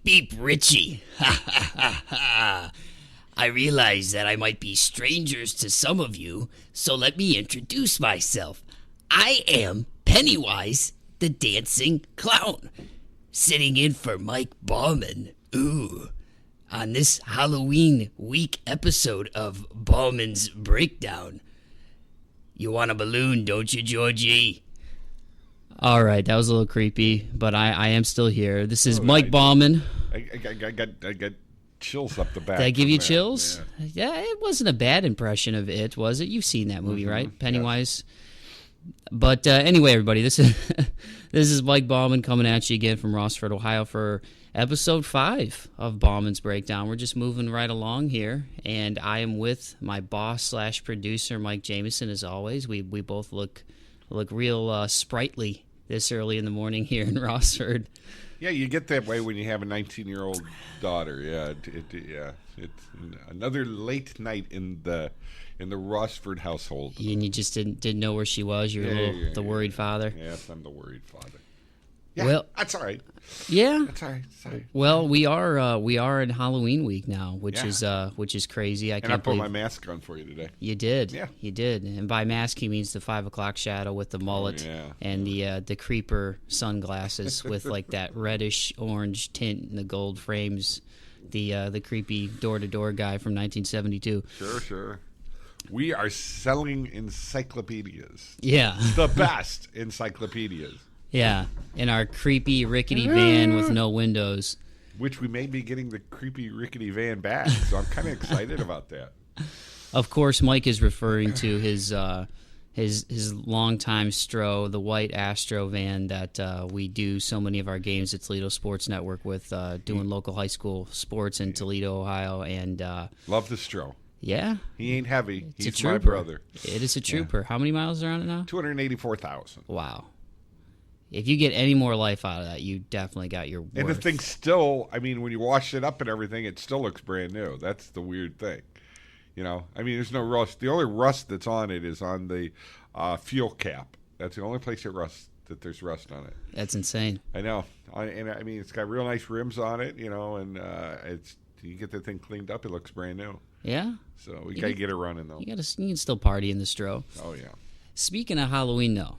Beep Richie. Ha ha ha ha. I realize that I might be strangers to some of you, so let me introduce myself. I am Pennywise the Dancing Clown, sitting in for Mike Bauman. Ooh. On this Halloween week episode of Bauman's Breakdown. You want a balloon, don't you, Georgie? All right, that was a little creepy, but I am still here. This is Mike Bauman. I got chills up the back. Did I give you chills? Yeah, it wasn't a bad impression of it, was it? You've seen that movie, right? Pennywise. Yes. But anyway, everybody, this is Mike Bauman coming at you again from Rossford, Ohio for episode 5 of Bauman's Breakdown. We're just moving right along here, and I am with my boss/producer, Mike Jameson, as always. We both look real sprightly this early in the morning here in Rossford. Yeah, you get that way when you have a 19-year-old daughter. Yeah, it's another late night in the Rossford household. And you just didn't know where she was. You were the worried father. Yes, I'm the worried father. Yeah, well, that's all right. Yeah, that's all right. Sorry. Well, we are in Halloween week now, which is crazy. I put my mask on for you today. You did. Yeah, you did. And by mask, he means the 5 o'clock shadow with the mullet and the creeper sunglasses with like that reddish orange tint and the gold frames. The creepy door-to-door guy from 1972. Sure. We are selling encyclopedias. Yeah, the best encyclopedias. Yeah, in our creepy, rickety van with no windows. Which we may be getting the creepy, rickety van back, so I'm kind of excited about that. Of course, Mike is referring to his longtime Stro, the white Astro van that we do so many of our games at Toledo Sports Network with, doing local high school sports in Toledo, Ohio. And love the Stro. Yeah. He ain't heavy. He's my brother. It is a trooper. Yeah. How many miles are on it now? 284,000. Wow. If you get any more life out of that, you definitely got your worth. And the thing still, I mean, when you wash it up and everything, it still looks brand new. That's the weird thing. You know, I mean, there's no rust. The only rust that's on it is on the fuel cap. That's the only place that there's rust on it. That's insane. I know. And I mean, it's got real nice rims on it, you know, and you get the thing cleaned up, it looks brand new. Yeah. So we got to get it running, though. You can still party in the Stro. Oh, yeah. Speaking of Halloween, though.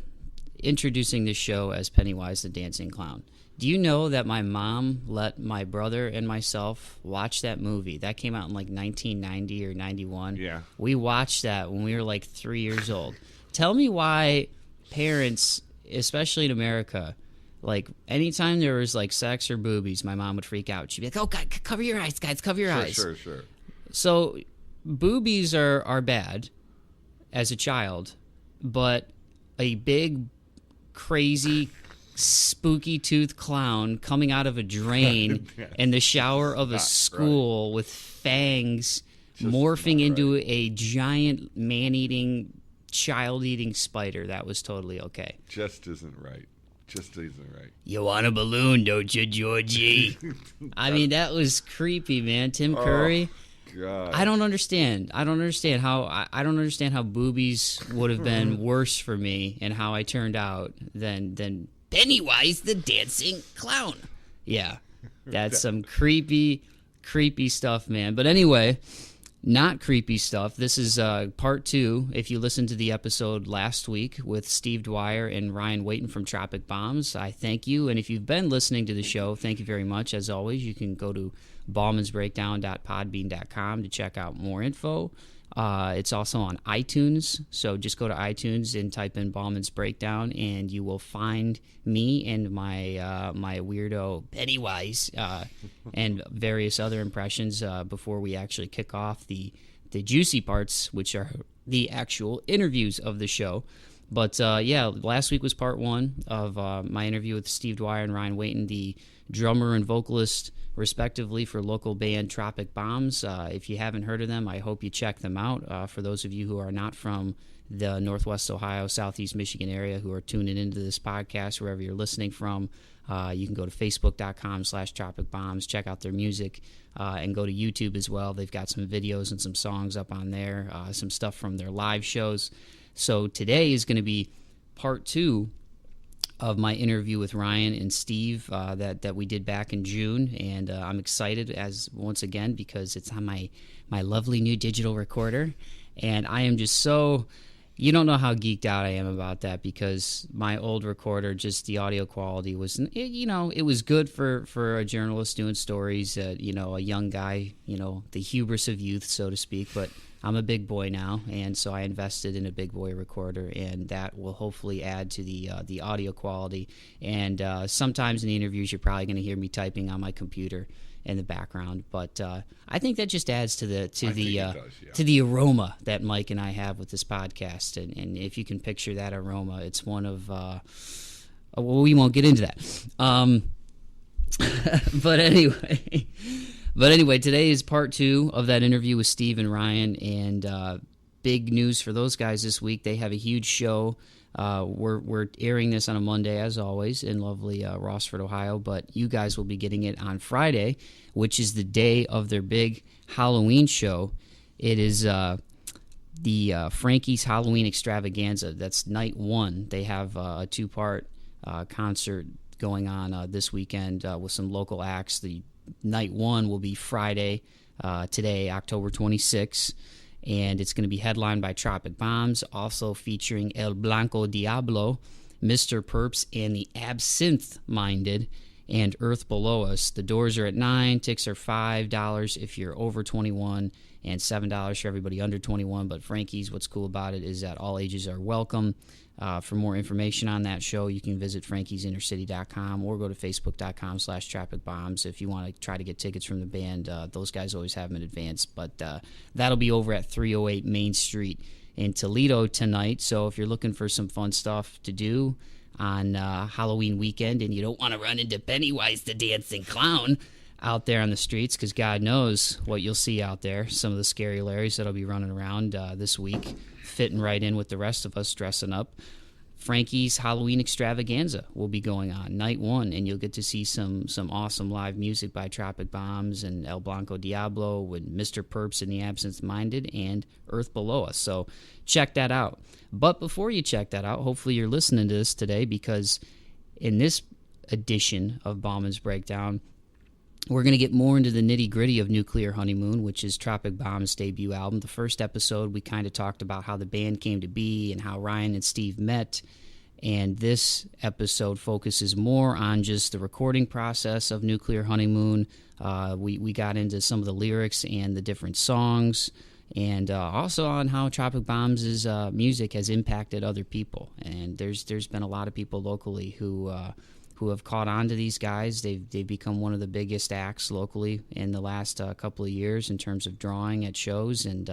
Introducing this show as Pennywise the Dancing Clown. Do you know that my mom let my brother and myself watch that movie? That came out in like 1990 or 91. Yeah. We watched that when we were like 3 years old. Tell me why parents, especially in America, like anytime there was like sex or boobies, my mom would freak out. She'd be like, "Oh, God, cover your eyes, guys, cover your eyes." Sure. So boobies are bad as a child, but a big crazy spooky tooth clown coming out of a drain in the shower of a school with fangs morphing into a giant man-eating, child-eating spider. That was totally okay. Just isn't right. You want a balloon, don't you, Georgie? I mean, that was creepy, man. Tim Curry. God. I don't understand how boobies would have been worse for me and how I turned out than Pennywise the Dancing Clown. Yeah, that's some creepy stuff, man. But anyway, not creepy stuff. This is part 2. If you listened to the episode last week with Steve Dwyer and Ryan Wayton from Tropic Bombs, I thank you. And if you've been listening to the show, thank you very much. As always, you can go to baumansbreakdown.podbean.com to check out more info. It's also on iTunes, so just go to iTunes and type in Bauman's Breakdown, and you will find me and my weirdo Pennywise and various other impressions before we actually kick off the juicy parts, which are the actual interviews of the show. But last week was part 1 of my interview with Steve Dwyer and Ryan Wayton, the drummer and vocalist respectively for local band Tropic Bombs. If you haven't heard of them, I hope you check them out. For those of you who are not from the Northwest Ohio, Southeast Michigan area who are tuning into this podcast, wherever you're listening from, you can go to facebook.com/Tropic Bombs, check out their music, and go to YouTube as well. They've got some videos and some songs up on there, some stuff from their live shows. So today is going to be part 2 of my interview with Ryan and Steve that we did back in June, and I'm excited once again because it's on my lovely new digital recorder, and I am just so. You don't know how geeked out I am about that because my old recorder, just the audio quality was, it was good for a journalist doing stories, a young guy, the hubris of youth, so to speak. But I'm a big boy now, and so I invested in a big boy recorder, and that will hopefully add to the audio quality. And sometimes in the interviews, you're probably going to hear me typing on my computer in the background, but I think that just adds to the aroma that Mike and I have with this podcast, and if you can picture that aroma, it's one of well, we won't get into that. But anyway, today is part 2 of that interview with Steve and Ryan, and big news for those guys this week. They have a huge show. We're airing this on a Monday, as always, in lovely Rossford, Ohio, but you guys will be getting it on Friday, which is the day of their big Halloween show. It is the Frankie's Halloween Extravaganza. That's night 1. They have a 2-part concert going on this weekend with some local acts. The night 1 will be Friday, today, October 26th. And it's going to be headlined by Tropic Bombs, also featuring El Blanco Diablo, Mr. Perps, and the Absinthe Minded, and Earth Below Us. The doors are at $9. Tickets are $5 if you're over 21, and $7 for everybody under 21. But Frankie's, what's cool about it is that all ages are welcome. For more information on that show, you can visit frankiesinnercity.com or go to facebook.com/tropicbombs if you want to try to get tickets from the band. Those guys always have them in advance. But that'll be over at 308 Main Street in Toledo tonight. So if you're looking for some fun stuff to do on Halloween weekend and you don't want to run into Pennywise the Dancing Clown out there on the streets, because God knows what you'll see out there, some of the scary Larrys that'll be running around this week, fitting right in with the rest of us dressing up. Frankie's Halloween Extravaganza will be going on night 1, and you'll get to see some awesome live music by Tropic Bombs and El Blanco Diablo with Mr. Perps and the Absence Minded and Earth Below Us. So check that out. But before you check that out, hopefully you're listening to this today, because in this edition of Bauman's Breakdown, we're going to get more into the nitty-gritty of Nuclear Honeymoon, which is Tropic Bombs' debut album. The first episode, we kind of talked about how the band came to be and how Ryan and Steve met. And this episode focuses more on just the recording process of Nuclear Honeymoon. We got into some of the lyrics and the different songs, and also on how Tropic Bombs' music has impacted other people. And there's been a lot of people locally who have caught on to these guys. They've become one of the biggest acts locally in the last couple of years in terms of drawing at shows, and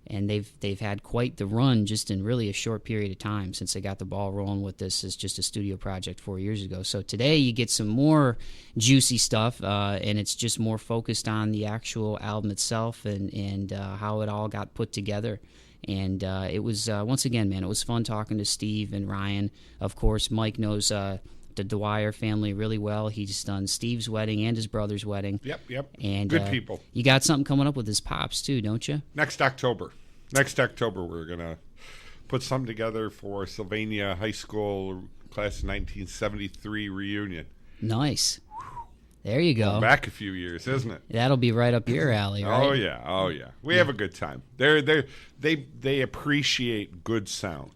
they've had quite the run just in really a short period of time since they got the ball rolling with this as just a studio project 4 years ago. So today you get some more juicy stuff, and it's just more focused on the actual album itself and how it all got put together. And it was, once again, man, it was fun talking to Steve and Ryan. Of course, Mike knows the Dwyer family really well. He's done Steve's wedding and his brother's wedding. Yep. And good people. You got something coming up with his pops too, don't you? Next October, we're gonna put something together for Sylvania High School class of 1973 reunion. Nice. There you go. Going back a few years, isn't it? That'll be right up your alley, right? Oh yeah. We have a good time. They appreciate good sound.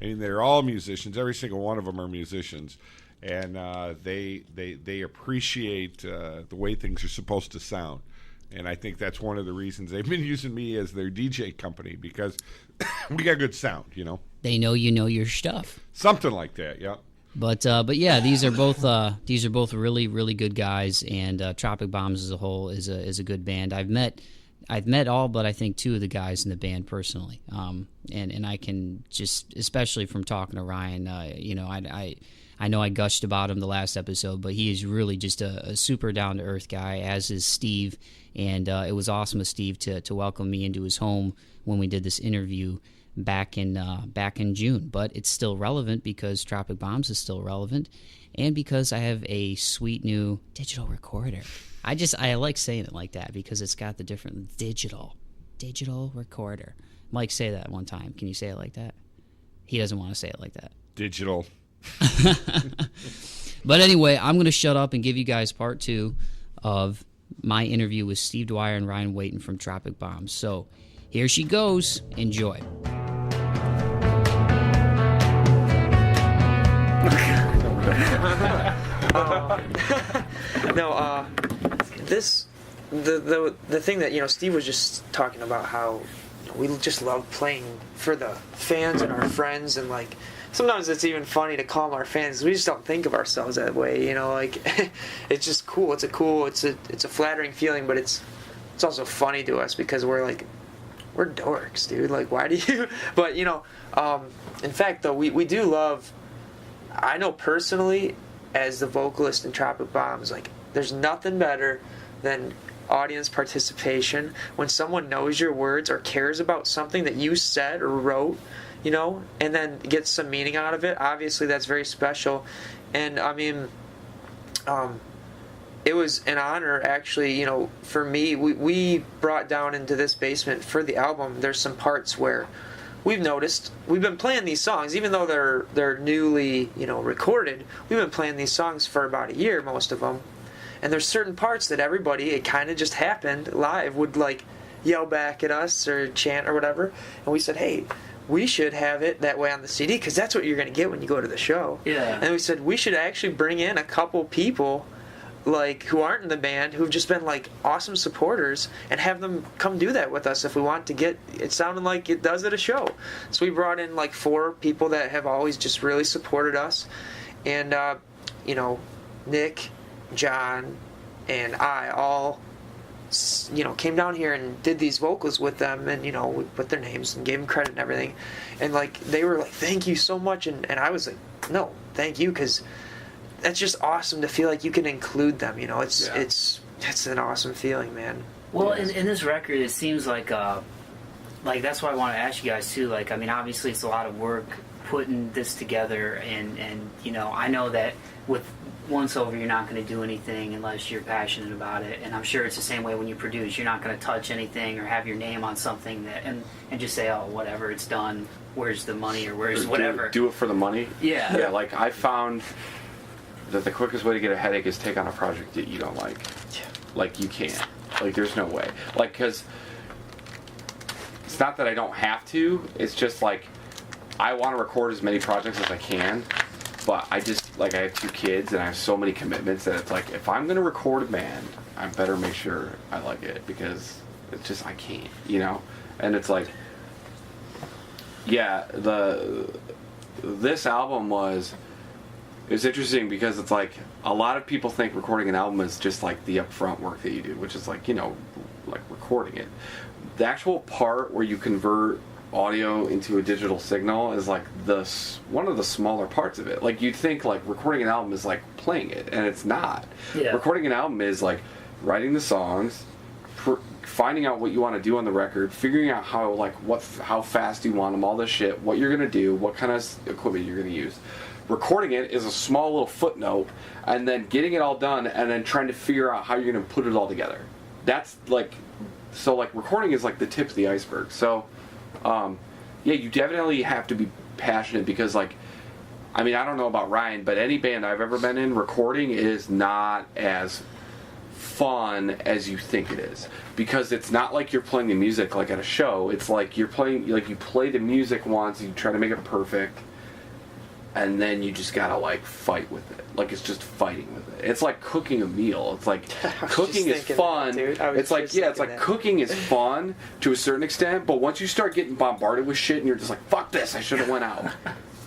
I mean, they're all musicians. Every single one of them are musicians. And they appreciate the way things are supposed to sound. And I think that's one of the reasons they've been using me as their DJ company, because we got good sound, you know. They know you know your stuff. Something like that, yeah. But yeah, these are both really, really good guys, and Tropic Bombs as a whole is a good band. I've met all but I think 2 of the guys in the band personally, and I can just, especially from talking to Ryan, I know I gushed about him the last episode, but he is really just a super down-to-earth guy, as is Steve. And it was awesome of Steve to welcome me into his home when we did this interview back in June. But it's still relevant because Tropic Bombs is still relevant, and because I have a sweet new digital recorder. I like saying it like that because it's got the different digital recorder. Mike, say that one time. Can you say it like that? He doesn't want to say it like that. Digital But anyway, I'm going to shut up and give you guys part 2 of my interview with Steve Dwyer and Ryan Wayton from Tropic Bombs. So here she goes. Enjoy. The thing that, you know, Steve was just talking about, how, you know, we just love playing for the fans and our friends, and like sometimes it's even funny to call them our fans. We just don't think of ourselves that way, you know. Like it's just cool. It's a flattering feeling, but it's also funny to us because we're dorks, dude. Like, why do you? But you know, in fact, though, we do love. I know personally, as the vocalist in Tropic Bombs, like, there's nothing better than audience participation. When someone knows your words or cares about something that you said or wrote, you know, and then gets some meaning out of it, obviously that's very special. And I mean, it was an honor, actually, you know, for me. We brought down into this basement for the album, there's some parts where we've noticed, we've been playing these songs, even though they're newly, you know, recorded. We've been playing these songs for about a year, most of them. And there's certain parts that everybody, it kind of just happened live, would like yell back at us or chant or whatever. And we said, hey, we should have it that way on the CD, because that's what you're going to get when you go to the show. Yeah. And we said we should actually bring in a couple people, like, who aren't in the band, who've just been like awesome supporters, and have them come do that with us if we want to get it sounding like it does at a show. So we brought in like 4 people that have always just really supported us, and you know, Nick, John, and I all, you know, came down here and did these vocals with them, and, you know, we put their names and gave them credit and everything, and like they were like, thank you so much, and I was like, no, thank you, because that's just awesome to feel like you can include them, you know. It's an awesome feeling, man. Well, in this record, it seems like that's why I want to ask you guys too. Like, I mean, obviously it's a lot of work putting this together, and you know, I know that with Once Over, you're not going to do anything unless you're passionate about it, and I'm sure it's the same way when you produce. You're not going to touch anything or have your name on something that and just say, oh, whatever, it's done. Where's the money, or where's whatever? Do it for the money. Yeah. Yeah. Like, I found that the quickest way to get a headache is take on a project that you don't like. Yeah. Like, you can't. Like, there's no way. Like, because it's not that I don't have to. It's just like, I want to record as many projects as I can, but I just, like, I have 2 kids and I have so many commitments that it's like, if I'm going to record a band, I better make sure I like it, because it's just, I can't, you know? And it's like, yeah, this album was, it's interesting because it's like, a lot of people think recording an album is just like the upfront work that you do, which is like, you know, like recording it. The actual part where you convert audio into a digital signal is like one of the smaller parts of it. Like, you'd think like recording an album is like playing it, and it's not. Yeah. Recording an album is like writing the songs, finding out what you want to do on the record, figuring out how fast you want them, all this shit, what you're gonna do, what kind of equipment you're gonna use. Recording it is a small little footnote, and then getting it all done, and then trying to figure out how you're gonna put it all together. That's like, so like recording is like the tip of the iceberg. So yeah, you definitely have to be passionate, because like, I mean, I don't know about Ryan, but any band I've ever been in, recording is not as fun as you think it is, because it's not like you're playing the music like at a show. It's like you're playing, like, you play the music once, you try to make it perfect, and then you just gotta like fight with it. Like, it's just fighting with it. It's like cooking a meal. It's like cooking is fun. It's like, yeah, it's like cooking is fun to a certain extent, but once you start getting bombarded with shit and you're just like, fuck this, I should have went out.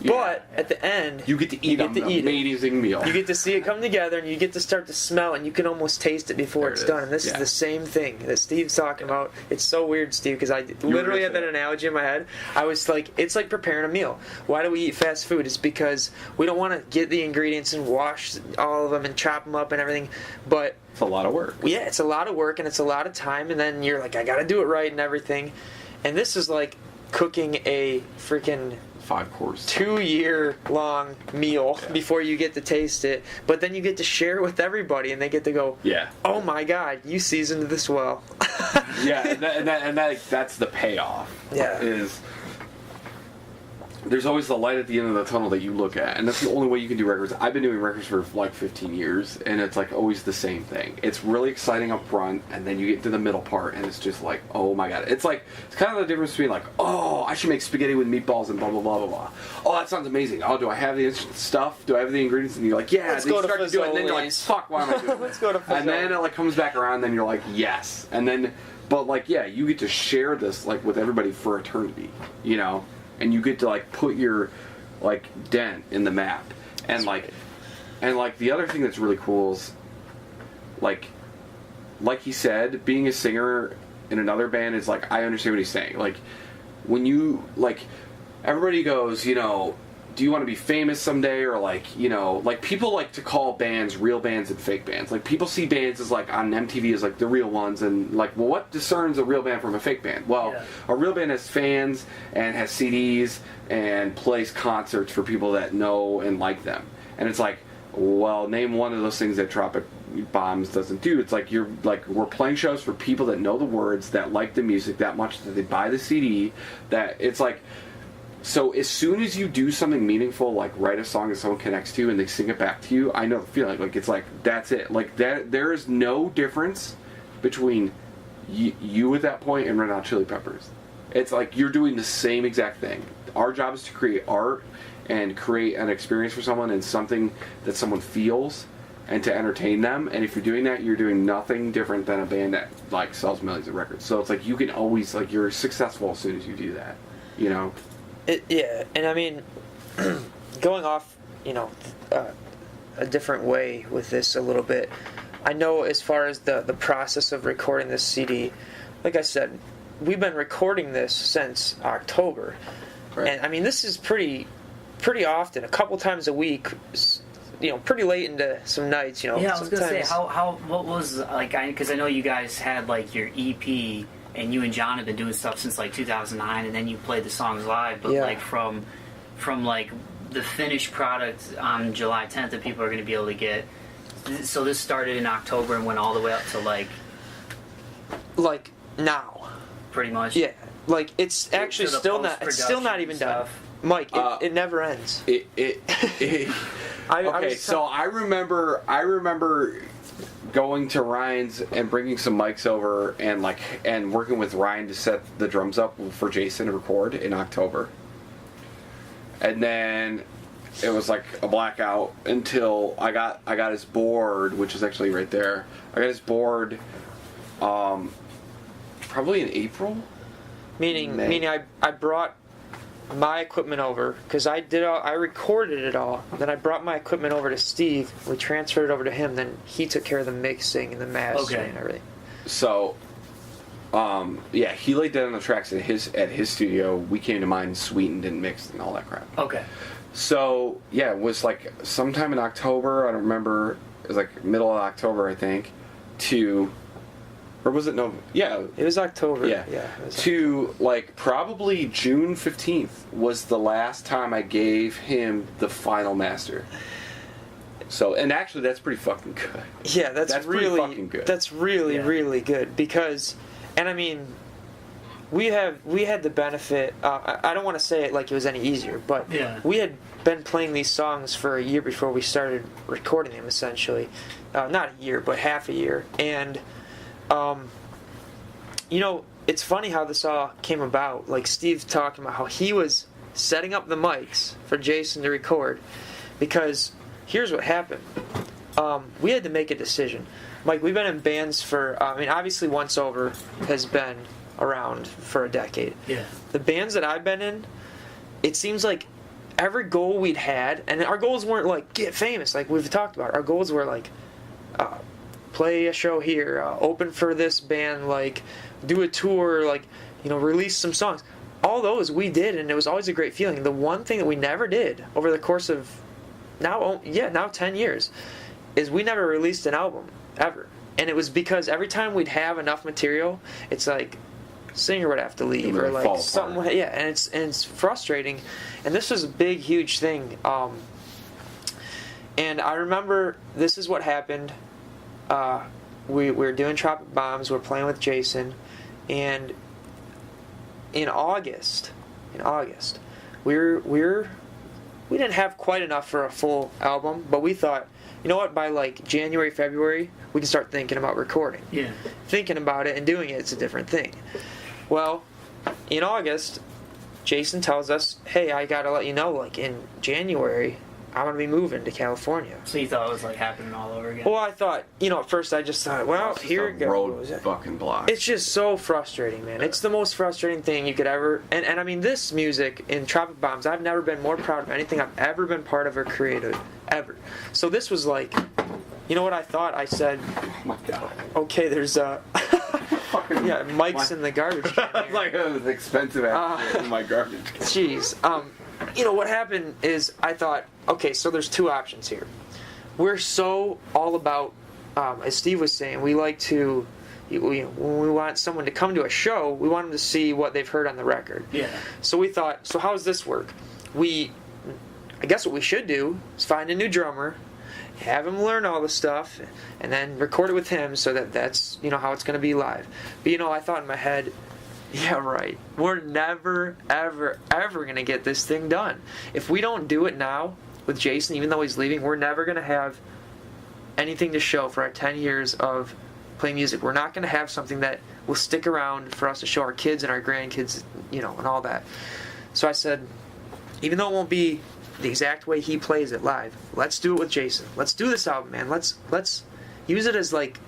Yeah. But at the end, you get to eat an amazing meal. You get to see it come together, and you get to start to smell, and you can almost taste it before it's done. And this is the same thing that Steve's talking about. It's so weird, Steve, because I literally had that analogy in my head. I was like, it's like preparing a meal. Why do we eat fast food? It's because we don't want to get the ingredients and wash all of them and chop them up and everything. But it's a lot of work. Yeah, it's a lot of work, and it's a lot of time, and then you're like, I got to do it right and everything. And this is like cooking a freaking 5-course 2-year-long meal before you get to taste it, but then you get to share it with everybody, and they get to go, oh my god, you seasoned this well. Yeah, and that's the payoff. Yeah, is there's always the light at the end of the tunnel that you look at, and that's the only way you can do records. I've been doing records for like 15 years, and it's like always the same thing. It's really exciting up front, and then you get to the middle part, and it's just like, oh my god. It's kind of the difference between like, oh, I should make spaghetti with meatballs and blah blah blah blah blah. Oh, that sounds amazing. Oh, do I have the stuff? Do I have the ingredients? And you're like, yeah. Let's go to start to do it, and then you're like, Fazoli's. fuck, why am I doing Let's this? go to Fazoli's. And then it like comes back around, and then you're like, yes. And then, but like, yeah, you get to share this like with everybody for eternity, you know, and you get to like put your like dent in the map, and That's like right. and like the other thing that's really cool is like he said, being a singer in another band is like, I understand what he's saying. Like when you like, everybody goes, you know, do you want to be famous someday, or like, you know, like people like to call bands real bands and fake bands. Like people see bands as like on MTV as like the real ones, and like, well, what discerns a real band from a fake band? Well, Yeah. a real band has fans and has CDs and plays concerts for people that know and like them. And it's like, well, name one of those things that Tropic Bombs doesn't do. It's like we're playing shows for people that know the words, that like the music that much, that they buy the CD, that it's like. So as soon as you do something meaningful, like write a song that someone connects to and they sing it back to you, I know the feeling. Like it's like, that's it. Like that, there is no difference between you at that point and Red Hot Chili Peppers. It's like you're doing the same exact thing. Our job is to create art and create an experience for someone and something that someone feels, and to entertain them. And if you're doing that, you're doing nothing different than a band that like sells millions of records. So it's like you can always, like, you're successful as soon as you do that, you know? Yeah, and I mean, going off, you know, a different way with this a little bit. I know as far as the process of recording this CD, like I said, we've been recording this since October, Right. and I mean this is pretty often, a couple times a week, you know, pretty late into some nights, you know. Yeah, I was gonna say, sometimes- what was like, because I know you guys had like your EP, and you and John have been doing stuff since like 2009, and then you played the songs live, but Yeah. like from like the finished product on July 10th that people are going to be able to get. So this started in October and went all the way up to like like now. pretty much. Yeah, like it's actually to the still not. It's still not post-production even done. stuff. Mike, it never ends. Okay, so I remember going to Ryan's and bringing some mics over and working with Ryan to set the drums up for Jason to record in October. And then it was like a blackout until I got his board, which is actually right there. I got his board probably in April. Meaning May. I brought my equipment over because I recorded it all. Then I brought my equipment over to Steve. We transferred it over to him. Then he took care of the mixing and the mastering Okay. and everything. So, yeah, he laid down the tracks at his studio. We came to mine, sweetened and mixed and all that crap. Okay. So yeah, it was like sometime in October. I don't remember. It was like middle of October, I think. Or was it no? Yeah, It was October. yeah. it was To like probably June 15th was the last time I gave him the final master. So, and actually, that's pretty fucking good. Yeah, that's pretty really fucking good. That's really Yeah. really good because, and I mean, we had the benefit. I don't want to say it like it was any easier, but Yeah. we had been playing these songs for a year before we started recording them. Essentially, not a year, but half a year. And, you know, it's funny how this all came about. Like Steve talking about how he was setting up the mics for Jason to record, because here's what happened. We had to make a decision. Mike, we've been in bands for, I mean, obviously Once Over has been around for a decade. Yeah. The bands that I've been in, it seems like every goal we'd had, and our goals weren't like get famous, like we've talked about. Our goals were like play a show here, open for this band, like do a tour, like, you know, release some songs. All those we did, and it was always a great feeling. The one thing that we never did over the course of now 10 years is we never released an album ever. And it was because every time we'd have enough material, it's like singer would have to leave, It or would like fall something. apart. Yeah, and it's frustrating. And this was a big, huge thing. And I remember this is what happened. We were doing Tropic Bombs. We're playing with Jason, and in August, we didn't have quite enough for a full album, but we thought, you know what, by like January, February, we can start thinking about recording. Yeah. Thinking about it and doing it's a different thing. Well, in August, Jason tells us, hey, I gotta let you know, like in January, I'm gonna be moving to California. So you thought it was like happening all over again? Well, I thought, at first I just thought, well, It's just here a it goes. road fucking block. It's just so frustrating, man. It's the most frustrating thing you could ever. And I mean, this music in Tropic Bombs, I've never been more proud of anything I've ever been part of or created, ever. So this was like, you know what I thought? I said, Oh my god. okay, there's yeah, Mike's in the garbage can It's here. like an expensive ass shit in my garbage. Jeez. What happened is I thought, okay, so there's two options here. We're so all about, as Steve was saying, we like to, when we want someone to come to a show, we want them to see what they've heard on the record. Yeah. So we thought, so how does this work? I guess what we should do is find a new drummer, have him learn all the stuff, and then record it with him so that's how it's going to be live. But I thought in my head, yeah, right. We're never, ever, ever going to get this thing done. If we don't do it now with Jason, even though he's leaving, we're never going to have anything to show for our 10 years of playing music. We're not going to have something that will stick around for us to show our kids and our grandkids, and all that. So I said, even though it won't be the exact way he plays it live, let's do it with Jason. Let's do this album, man. Let's use it as like,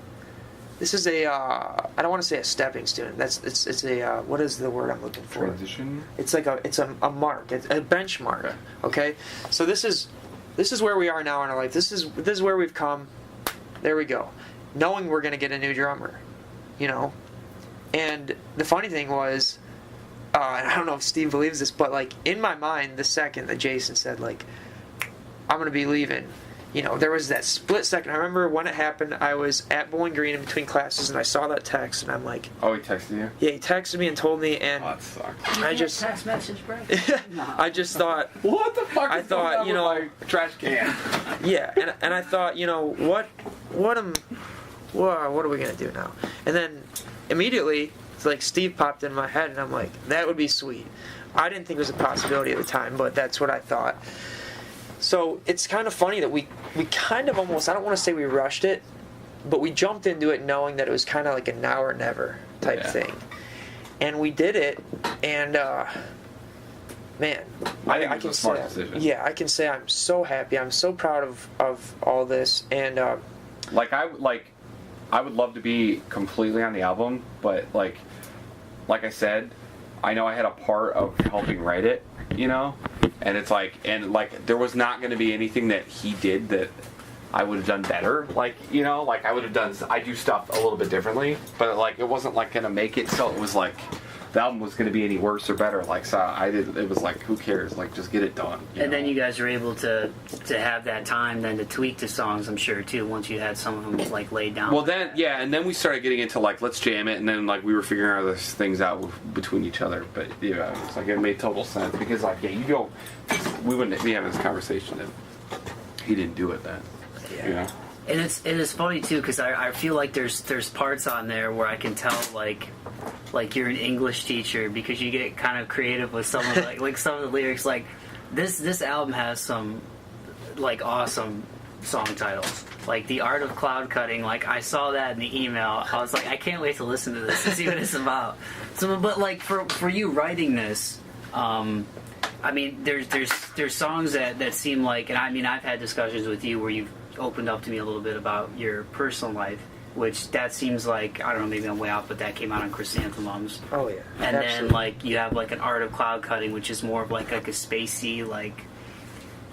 this is a I don't want to say a stepping stone. It's a what is the word I'm looking for? Transition? It's like a mark, it's a benchmark. Okay, so this is where we are now in our life. This is where we've come. There we go. Knowing we're gonna get a new drummer, And the funny thing was, I don't know if Steve believes this, but like in my mind, the second that Jason said like, I'm gonna be leaving, there was that split second. I remember when it happened, I was at Bowling Green in between classes, and I saw that text, and I'm like, Oh, he texted you? yeah, he texted me and told me, and Oh, that sucks. I just, text message, bro. I just thought, What the fuck I is going thought, on with my trash can? yeah, and I thought, what are we gonna do now? And then immediately, it's like Steve popped in my head, and I'm like, that would be sweet. I didn't think it was a possibility at the time, but that's what I thought. So it's kind of funny that we kind of almost, I don't want to say we rushed it, but we jumped into it knowing that it was kind of like a now or never type thing. And we did it, and man, I think it I was can a smart say, decision. yeah, I can say I'm so happy. I'm so proud of all this, and I would love to be completely on the album, but like I said, I know I had a part of helping write it, and it's like, there was not going to be anything that he did that I would have done better, I do stuff a little bit differently, but it wasn't going to make it so it was the album was going to be any worse or better, it was who cares, just get it done. And then you guys were able to have that time then to tweak the songs, I'm sure, too, once you had some of them laid down. Well, then, yeah, and then we started getting into let's jam it, and then we were figuring out those things out between each other. But yeah, it's it made total sense because we wouldn't be having this conversation if he didn't do it then. Yeah. And it's funny too because I feel like there's parts on there where I can tell like you're an English teacher because you get kind of creative with some of some of the lyrics. Like this album has some awesome song titles. Like The Art of Cloud Cutting. I saw that in the email. I was like, I can't wait to listen to this and see what it's about. So, but for you writing this, I mean, there's songs that seem like, and I mean, I've had discussions with you where you've opened up to me a little bit about your personal life, which that seems like, I don't know, maybe I'm way off, but that came out on Chrysanthemums. oh yeah, And absolutely. then you have an Art of Cloud Cutting, which is more of a spacey,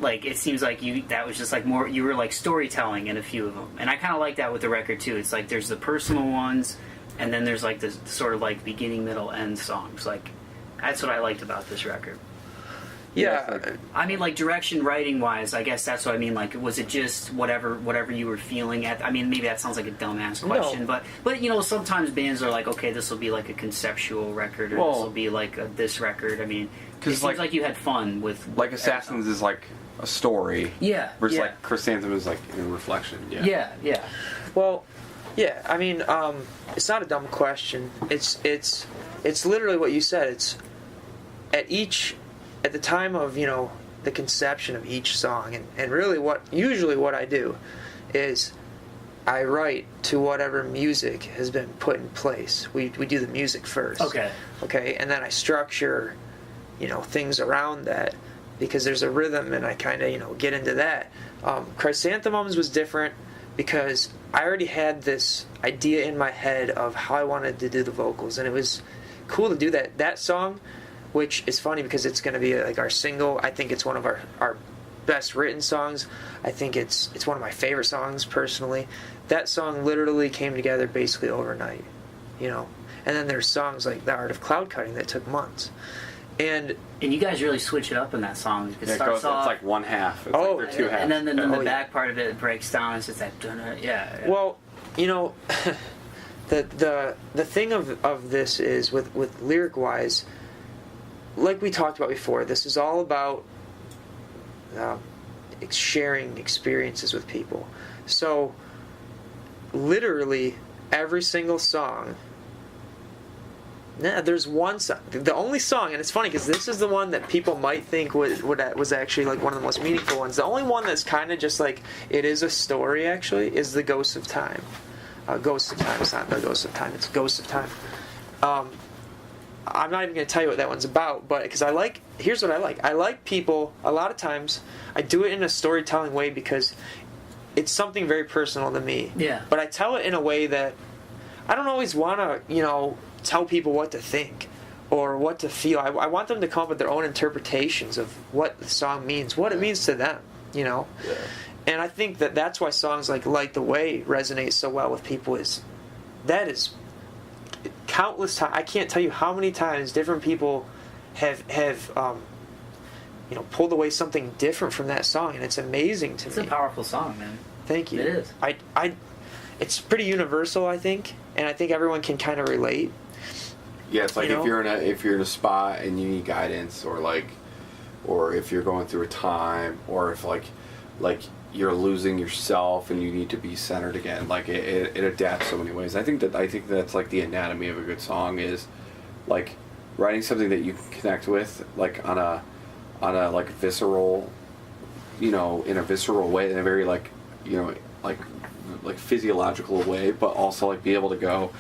it seems like that was just more, you were storytelling in a few of them. And I kind of like that with the record too. It's there's the personal ones, and then there's the sort of beginning, middle, end songs. That's what I liked about this record. yeah. I mean, direction writing wise, I guess that's what I mean. Was it just whatever you were feeling at? I mean, maybe that sounds like a dumbass question, No. but sometimes bands are okay, this will be a conceptual record, or this will be this record. I mean, it seems like you had fun with Assassins is a story. Yeah. Versus yeah. Chrysanthemum is a reflection. Yeah. Yeah. Yeah. Well, yeah. I mean, it's not a dumb question. It's literally what you said. It's at each at the time of, you know, the conception of each song, and really usually what I do is I write to whatever music has been put in place. We do the music first. Okay, and then I structure, you know, things around that, because there's a rhythm, and I kind of, you know, get into that. Chrysanthemums was different because I already had this idea in my head of how I wanted to do the vocals, and it was cool to do that song, which is funny because it's going to be like our single. I think it's one of our best written songs. I think it's one of my favorite songs personally. That song literally came together basically overnight, you know. And then there's songs like The Art of Cloud Cutting that took months. And you guys really switch it up in that song. It starts off, it's like one half. It's like they're two halves. And then the back part of it breaks down. It's just that, yeah. Well, you know, the thing of this is with lyric wise, like we talked about before, this is all about sharing experiences with people. So literally every single song. There's one song, the only song, and it's funny because this is the one that people might think was actually like one of the most meaningful ones. The only one that's kind of just like it is a story actually is the Ghost of Time. Ghost of Time. It's not the Ghost of Time. It's Ghost of Time. I'm not even going to tell you what that one's about, but because here's what I like. I like people. A lot of times I do it in a storytelling way because it's something very personal to me. Yeah. But I tell it in a way that I don't always want to, you know, tell people what to think or what to feel. I want them to come up with their own interpretations of what the song means, what it means to them, you know. Yeah. And I think that's why songs like Light the Way resonate so well with people. Is countless times. I can't tell you how many times different people have you know, pulled away something different from that song, and it's amazing to me. It's a powerful song, man. Thank you. It is. It's pretty universal, I think, and I think everyone can kind of relate. Yeah, it's like if you're in a spot and you need guidance, or if you're going through a time, or if like you're losing yourself and you need to be centered again. Like it adapts so many ways. I think that's like the anatomy of a good song is like writing something that you can connect with, like on a like visceral, you know, in a visceral way, in a very like, you know, like physiological way, but also like be able to go,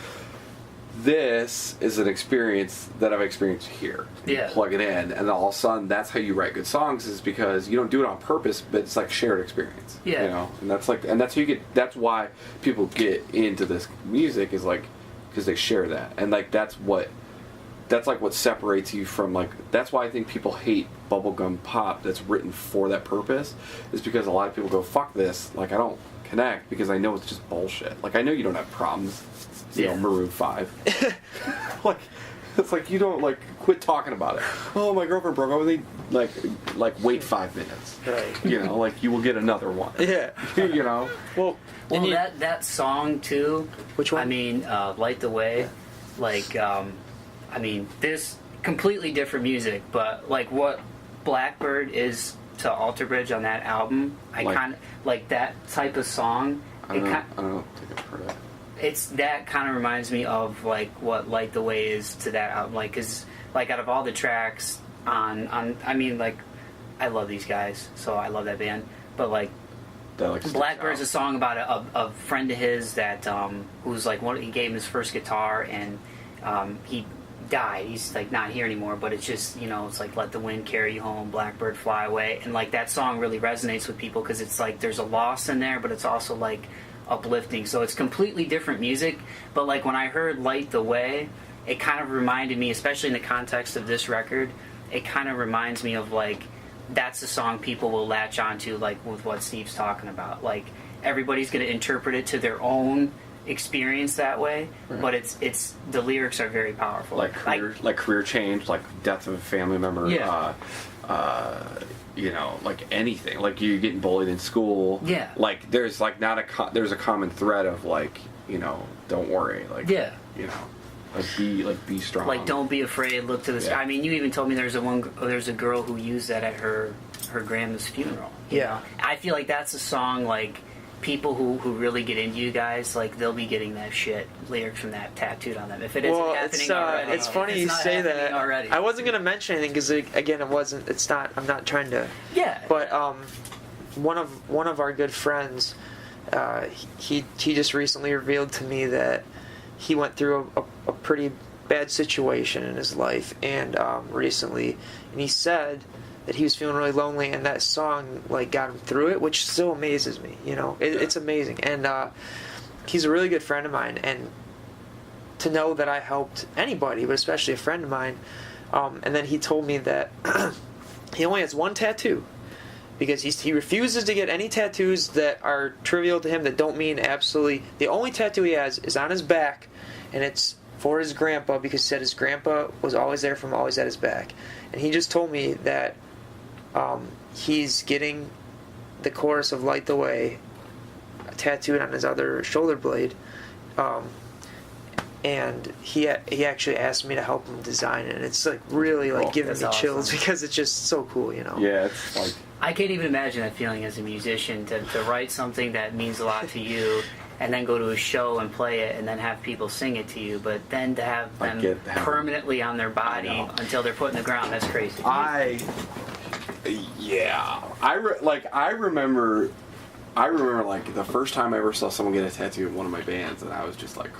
this is an experience that I've experienced here. Yeah. Plug it in, and then all of a sudden that's how you write good songs, is because you don't do it on purpose, but it's like shared experience. Yeah. You know, and that's how you get. That's why people get into this music, is like because they share that, and like that's like what separates you from like. That's why I think people hate bubblegum pop that's written for that purpose, is because a lot of people go, fuck this, like I don't connect because I know it's just bullshit. Like I know you don't have problems. You know, Maroon 5. Like, it's like you don't like quit talking about it. Oh, my girlfriend broke up with me. Like wait 5 minutes. Right. You know, like you will get another one. Yeah. You know. Well, that song too. Which one? I mean, Light the Way. Yeah. Like, I mean, this completely different music, but like what Blackbird is to Alter Bridge on that album, I kind of like that type of song. I don't know. Take it for that. That kind of reminds me of like what Light the Way is to that album, like, cause like out of all the tracks on I mean, like I love these guys, so I love that band, but like Blackbird's a song about a friend of his that who's like he gave him his first guitar, and he died. He's like not here anymore, but it's just, you know, it's like Let the Wind Carry You Home, Blackbird Fly Away, and like that song really resonates with people because it's like there's a loss in there, but it's also like uplifting. So it's completely different music, but like when I heard Light the Way, it kind of reminded me, especially in the context of this record, it kind of reminds me of like that's a song people will latch onto, like with what Steve's talking about. Like everybody's going to interpret it to their own experience that way, right. But it's the lyrics are very powerful. Like career change, like death of a family member. Yeah. You know, like anything, like you're getting bullied in school. Yeah. Like there's like there's a common thread of like, you know, don't worry. Like, yeah. You know, be strong. Like don't be afraid. Look to the sky. I mean, you even told me there's a girl who used that at her grandma's funeral. Yeah. I feel like that's a song like people who really get into you guys, like they'll be getting that shit lyrics from that tattooed on them. If it isn't happening already, it's funny you say that. Already. I wasn't gonna mention anything because again, it wasn't. It's not. I'm not trying to. Yeah. But one of our good friends, he just recently revealed to me that he went through a pretty bad situation in his life, and recently, and he said that he was feeling really lonely, and that song like got him through it, which still amazes me. You know, it's amazing, and he's a really good friend of mine, and to know that I helped anybody, but especially a friend of mine, and then he told me that he only has one tattoo because he refuses to get any tattoos that are trivial to him, that don't mean absolutely. The only tattoo he has is on his back, and it's for his grandpa, because he said his grandpa was always there for him, always at his back. And he just told me that he's getting the chorus of Light the Way tattooed on his other shoulder blade, and he actually asked me to help him design it, and it's like really like giving me chills because it's just so cool, you know. Yeah, it's like, I can't even imagine that feeling as a musician, to write something that means a lot to you and then go to a show and play it and then have people sing it to you, but then to have them permanently on their body until they're put in the ground, that's crazy. I remember like the first time I ever saw someone get a tattoo in one of my bands, and I was just like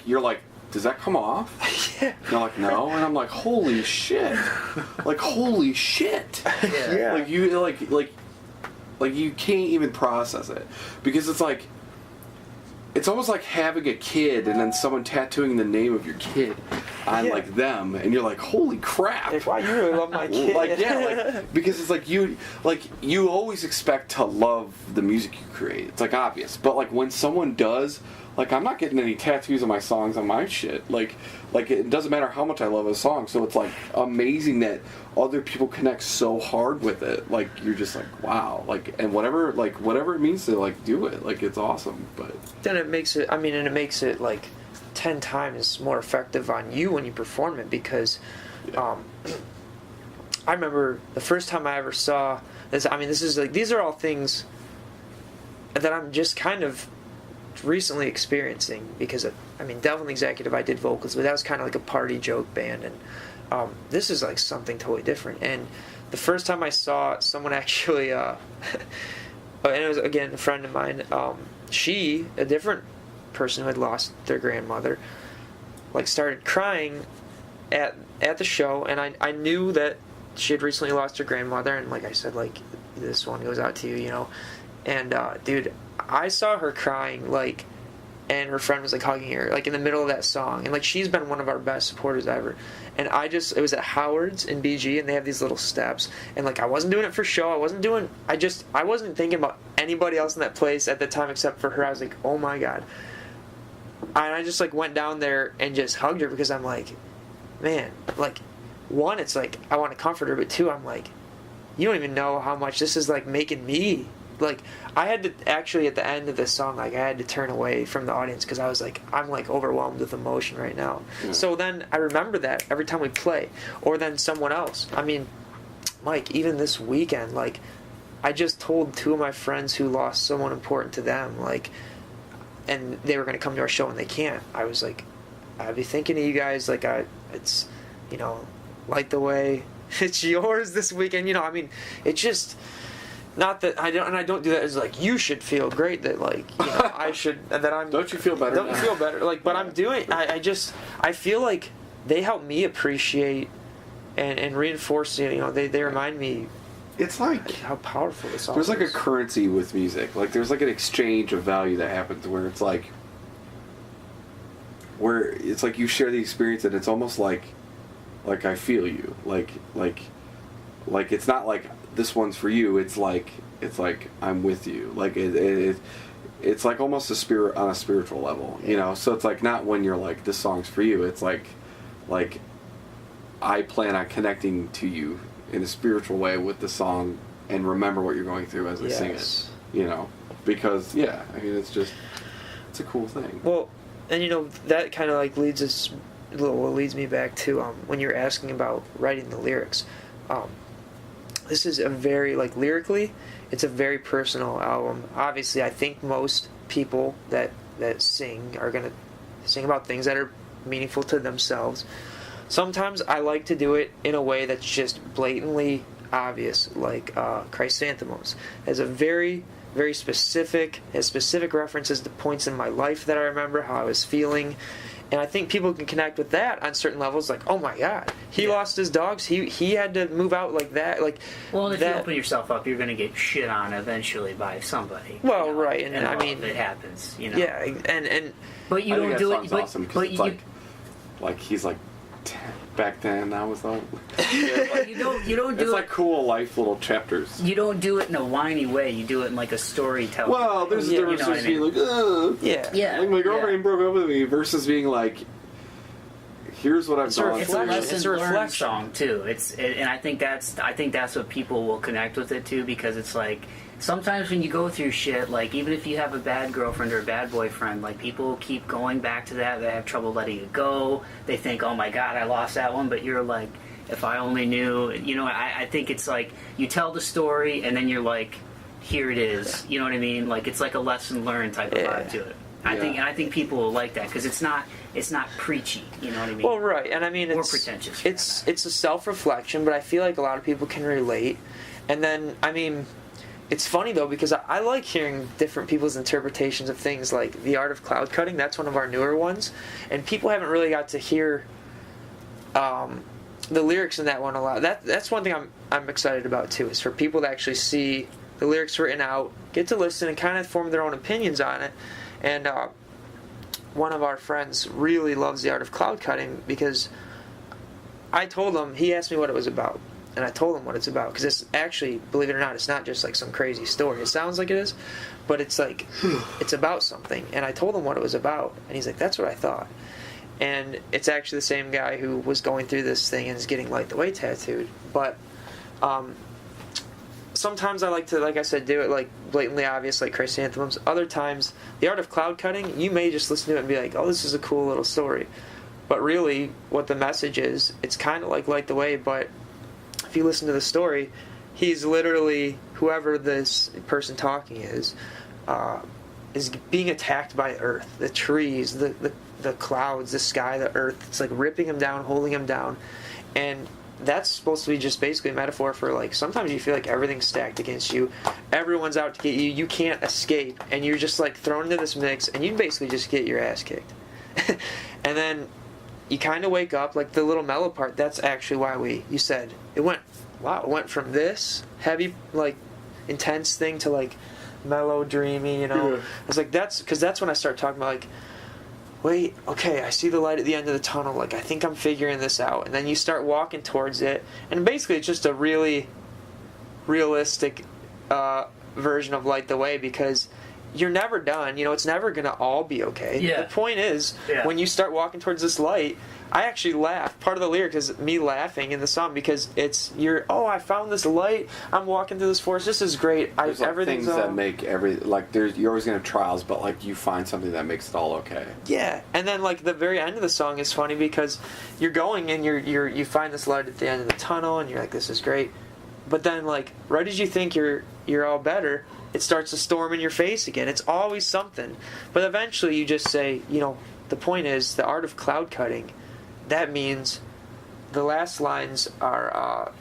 you're like, does that come off? Yeah. You're like, no, and I'm like, holy shit, like holy shit. Yeah. Like you like you can't even process it, because it's like, it's almost like having a kid and then someone tattooing the name of your kid on like them, and you're like, holy crap. Like, wow, you really love my kid. Because it's like you always expect to love the music you create. It's like obvious. But like when someone does, like I'm not getting any tattoos of my songs on my shit. Like it doesn't matter how much I love a song. So it's like amazing that other people connect so hard with it. Like you're just like, wow. Like, and whatever it means to like do it. Like it's awesome. But then it makes it, and it makes it like 10 times more effective on you when you perform it, because I remember the first time I ever saw this. I mean, this is like, these are all things that I'm just kind of recently experiencing, because Devil and the Executive, I did vocals, but that was kind of like a party joke band, and this is like something totally different. And the first time I saw someone actually and it was again a friend of mine, a different person who had lost their grandmother, like started crying at the show, and I knew that she had recently lost her grandmother, and like I said, like, this one goes out to you, you know. And dude, I saw her crying, like, and her friend was like hugging her, like in the middle of that song, and like she's been one of our best supporters ever. And it was at Howard's in BG, and they have these little steps, and like I wasn't doing it for show, I wasn't thinking about anybody else in that place at the time except for her. I was like, oh my god. And I just like went down there and just hugged her, because I'm like, man, like, one, it's like I want to comfort her, but two, I'm like, you don't even know how much this is like making me, like, I had to actually at the end of this song, like I had to turn away from the audience, because I was like, I'm like overwhelmed with emotion right now. So then I remember that every time we play, or then someone else. I mean, Mike, even this weekend, like I just told two of my friends who lost someone important to them, like, and they were going to come to our show and they can't. I was like, I'd be thinking of you guys, like it's, you know, Light the Way, it's yours this weekend, you know. I mean, it's just, not that I don't do that as like, you should feel great that, like, you know, I should, that I'm. Don't you feel better? Don't you feel better? Like, but I'm doing. I feel like they help me appreciate and reinforce. You know, they remind me. It's like how powerful this song is. There's like a is. currency with music. Like there's like an exchange of value that happens where it's like, where it's like you share the experience, and it's almost like I feel you. Like it's not like this one's for you. It's like I'm with you. Like it's like almost on a spiritual level, you know. So it's like not when you're like, this song's for you. It's like I plan on connecting to you in a spiritual way with the song, and remember what you're going through as I sing it. You know, because I mean, it's a cool thing. Well, and you know, that kind of like leads me back to when you're asking about writing the lyrics. this is a very, like, lyrically, it's a very personal album. Obviously, I think most people that sing are going to sing about things that are meaningful to themselves. Sometimes I like to do it in a way that's just blatantly obvious, like Chrysanthemums. Has a very, very specific references to points in my life that I remember, how I was feeling. And I think people can connect with that on certain levels, like, oh my God, he lost his dogs, he had to move out like that. Like, well, if that, you open yourself up, you're going to get shit on eventually by somebody. Well, right, and I mean, it happens, you know. Yeah, and but you I think don't do that it. song's But, awesome but because it's like he's like back then. I was like, but you don't do it's it. like cool life little chapters. You don't do it in a whiny way. You do it in like a storytelling. Well, there's a Yeah, difference you know what I between mean? being like, yeah. Yeah, like my girlfriend yeah. broke up with me versus being like, here's what I've done. It's a lesson It's a learned reflection. song too. And I think that's what people will connect with it too, because it's like sometimes when you go through shit, like even if you have a bad girlfriend or a bad boyfriend, like people keep going back to that. They have trouble letting it go. They think, oh my God, I lost that one. But you're like, if I only knew, you know. I think it's like you tell the story and then you're like, here it is. You know what I mean? Like it's like a lesson learned type of vibe to it. I think people will like that because it's not preachy. You know what I mean? Well, right, and I mean, Or it's pretentious, for It's a self-reflection, but I feel like a lot of people can relate. And then, I mean, it's funny though because I like hearing different people's interpretations of things, like The Art of Cloud Cutting. That's one of our newer ones, and people haven't really got to hear the lyrics in that one a lot. That's one thing I'm excited about too, is for people to actually see the lyrics written out, get to listen, and kind of form their own opinions on it. And one of our friends really loves The Art of Cloud Cutting because I told him, he asked me what it was about, and I told him what it's about, because it's actually, believe it or not, it's not just like some crazy story. It sounds like it is, but it's like, it's about something. And I told him what it was about, and he's like, that's what I thought. And it's actually the same guy who was going through this thing and is getting Light the Way tattooed. But sometimes I like to, like I said, do it like blatantly obvious, like Chrysanthemums. Other times, The Art of Cloud Cutting, you may just listen to it and be like, oh, this is a cool little story. But really, what the message is, it's kind of like Light the Way, but if you listen to the story, he's literally, whoever this person talking is being attacked by Earth. The trees, the clouds, the sky, the Earth. It's like ripping him down, holding him down. And that's supposed to be just basically a metaphor for, like, sometimes you feel like everything's stacked against you. Everyone's out to get you. You can't escape. And you're just, like, thrown into this mix, and you basically just get your ass kicked. And then you kind of wake up, like, the little mellow part, that's actually why you said, it went from this heavy, like, intense thing to, like, mellow, dreamy, you know? Yeah. I was like, because that's when I start talking about, like, wait, okay, I see the light at the end of the tunnel, like, I think I'm figuring this out. And then you start walking towards it, and basically it's just a really realistic version of Light the Way, because you're never done, you know, it's never gonna all be okay. Yeah. The point is, Yeah. when you start walking towards this light, I actually laugh. Part of the lyric is me laughing in the song, because I found this light, I'm walking through this forest, this is great. There's like Everything's things all... that make you're always gonna have trials, but like you find something that makes it all okay. Yeah, and then like the very end of the song is funny because you're going and you find this light at the end of the tunnel and you're like, this is great, but then like right as you think you're all better, it starts to storm in your face again. It's always something, but eventually you just say, you know, the point is the art of cloud cutting. That means the last lines are.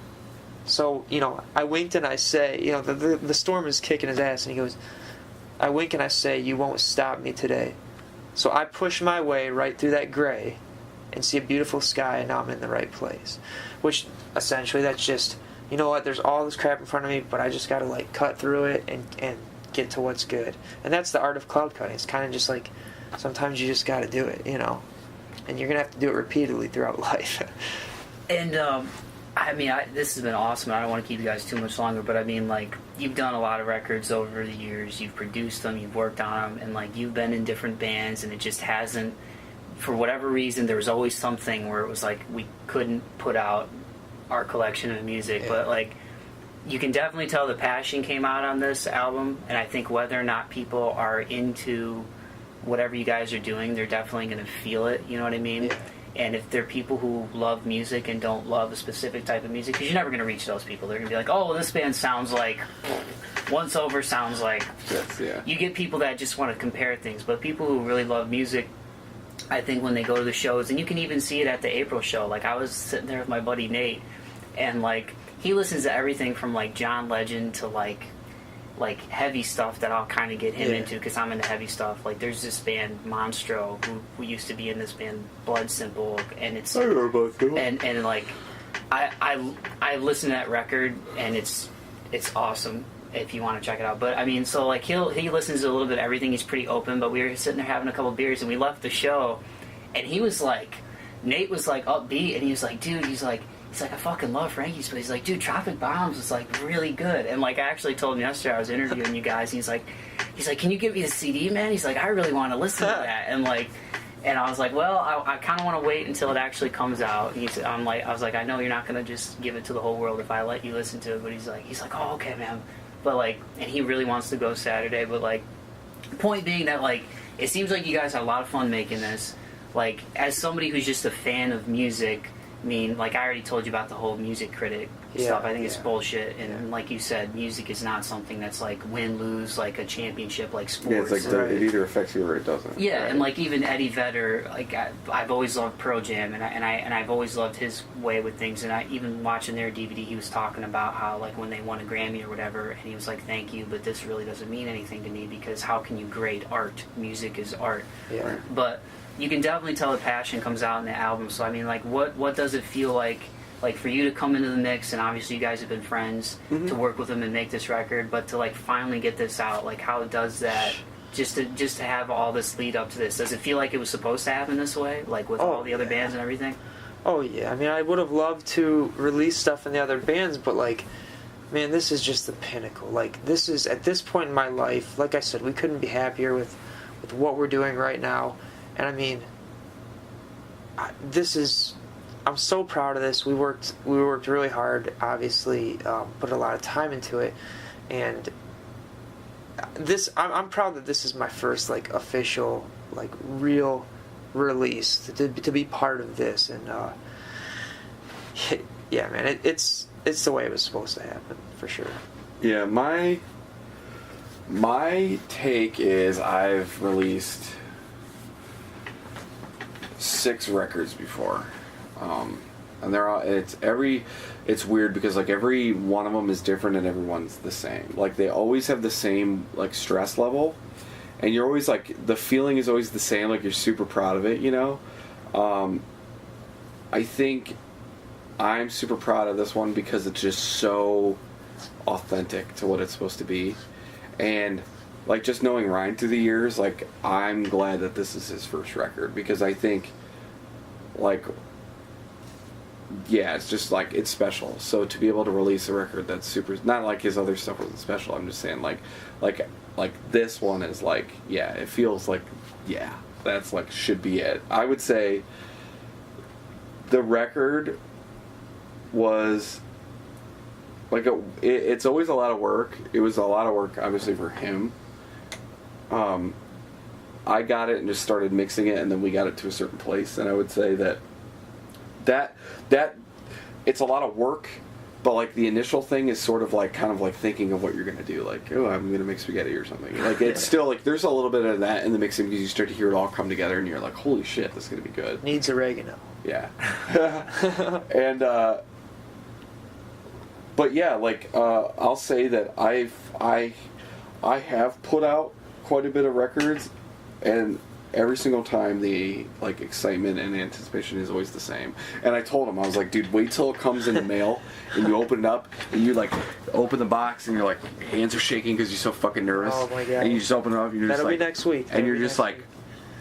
So you know, I winked and I say, you know, the storm is kicking his ass, and he goes, I wink and I say, you won't stop me today. So I push my way right through that gray and see a beautiful sky, and now I'm in the right place. Which, essentially, that's just, you know what, there's all this crap in front of me, but I just gotta, like, cut through it and get to what's good. And that's the art of cloud cutting. It's kind of just like, sometimes you just gotta do it, you know? And you're gonna have to do it repeatedly throughout life. And I mean, this has been awesome. I don't want to keep you guys too much longer, but I mean, like, you've done a lot of records over the years. You've produced them, you've worked on them, and like, you've been in different bands, and it just hasn't, for whatever reason, there was always something where it was like we couldn't put out our collection of music. Yeah. But like, you can definitely tell the passion came out on this album, and I think whether or not people are into whatever you guys are doing, they're definitely going to feel it, you know what I mean? Yeah. And if they're people who love music and don't love a specific type of music, because you're never going to reach those people. They're going to be like, oh, well, this band sounds like Once Over sounds like... Yes, yeah. You get people that just want to compare things, but people who really love music, I think when they go to the shows, and you can even see it at the April show, like I was sitting there with my buddy Nate, and like he listens to everything from like John Legend to like heavy stuff that I'll kind of get him into because I'm into heavy stuff. Like there's this band Monstro who used to be in this band Blood Simple, and it's I remember both of them. and like I listen to that record and it's awesome if you want to check it out. But I mean, so like he listens to a little bit of everything. He's pretty open. But we were sitting there having a couple beers and we left the show, and he was like, Nate was like upbeat, and he was like, dude, he's like, I fucking love Frankie's, but he's like, dude, Tropic Bombs is like really good. And like I actually told him yesterday I was interviewing you guys, and he's like, can you give me the CD, man? He's like, I really want to listen to that. And I was like, well, I kind of want to wait until it actually comes out. And I was like, I know you're not gonna just give it to the whole world if I let you listen to it. But he's like, oh, okay, man. But like, and he really wants to go Saturday. But like, point being that like, it seems like you guys had a lot of fun making this. Like, as somebody who's just a fan of music, I mean, like I already told you about the whole music critic stuff. I think it's bullshit. And like you said, music is not something that's like win-lose, like a championship, like sports. Yeah, it's like it either affects you or it doesn't. Yeah, right. and like even Eddie Vedder, like I've always loved Pearl Jam, and I've always loved his way with things. And I even watching their DVD, he was talking about how like when they won a Grammy or whatever, and he was like, "Thank you, but this really doesn't mean anything to me because how can you grade art? Music is art." Yeah. Right. But you can definitely tell the passion comes out in the album. So I mean, like, what does it feel like for you to come into the mix? And obviously, you guys have been friends to work with them and make this record, but to like finally get this out, like, how does that? Just to have all this lead up to this, does it feel like it was supposed to happen this way, like with all the other bands and everything? Oh yeah, I mean, I would have loved to release stuff in the other bands, but like, man, this is just the pinnacle. Like, this is at this point in my life. Like I said, we couldn't be happier with what we're doing right now. And I mean, I'm so proud of this. We worked really hard, obviously, put a lot of time into it, and I'm proud that this is my first like official, like real release to be part of this. And yeah, man, it's the way it was supposed to happen for sure. Yeah, my take is I've released 6 records before, and they're all it's weird because like every one of them is different and everyone's the same. Like they always have the same like stress level, and you're always like the feeling is always the same. Like you're super proud of it, you know. I think I'm super proud of this one because it's just so authentic to what it's supposed to be, and like just knowing Ryan through the years, like I'm glad that this is his first record because I think like yeah, it's just like it's special. So to be able to release a record that's super, not like his other stuff wasn't special. I'm just saying like this one is like yeah, it feels like yeah, that's like should be it. I would say the record was like it's always a lot of work. It was a lot of work obviously for him. I got it and just started mixing it, and then we got it to a certain place. And I would say that it's a lot of work, but like the initial thing is sort of like kind of like thinking of what you're gonna do. Like, oh, I'm gonna make spaghetti or something. Like it's still like there's a little bit of that in the mixing because you start to hear it all come together, and you're like, holy shit, this is gonna be good. Needs oregano. Yeah. And but yeah, like I'll say that I have put out quite a bit of records, and every single time the like excitement and anticipation is always the same. And I told him, I was like, dude, wait till it comes in the mail and you open it up and you like open the box and you're like hands are shaking because you're so fucking nervous. Oh my God. And you just open it up and you're just That'll like, be next week. and you're just like,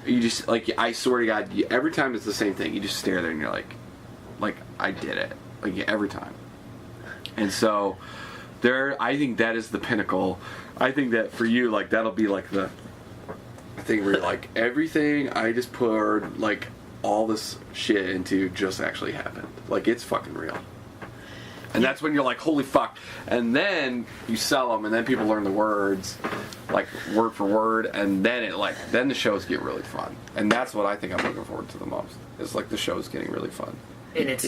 you just like, I swear to God, every time it's the same thing. You just stare there and you're like I did it, like every time. And so I think that is the pinnacle. I think that for you, like that'll be like the thing where you're like everything I just poured like all this shit into just actually happened. Like it's fucking real. And that's when you're like, holy fuck. And then you sell them, and then people learn the words, like word for word, and then then the shows get really fun. And that's what I think I'm looking forward to the most. Is like the shows getting really fun. And it's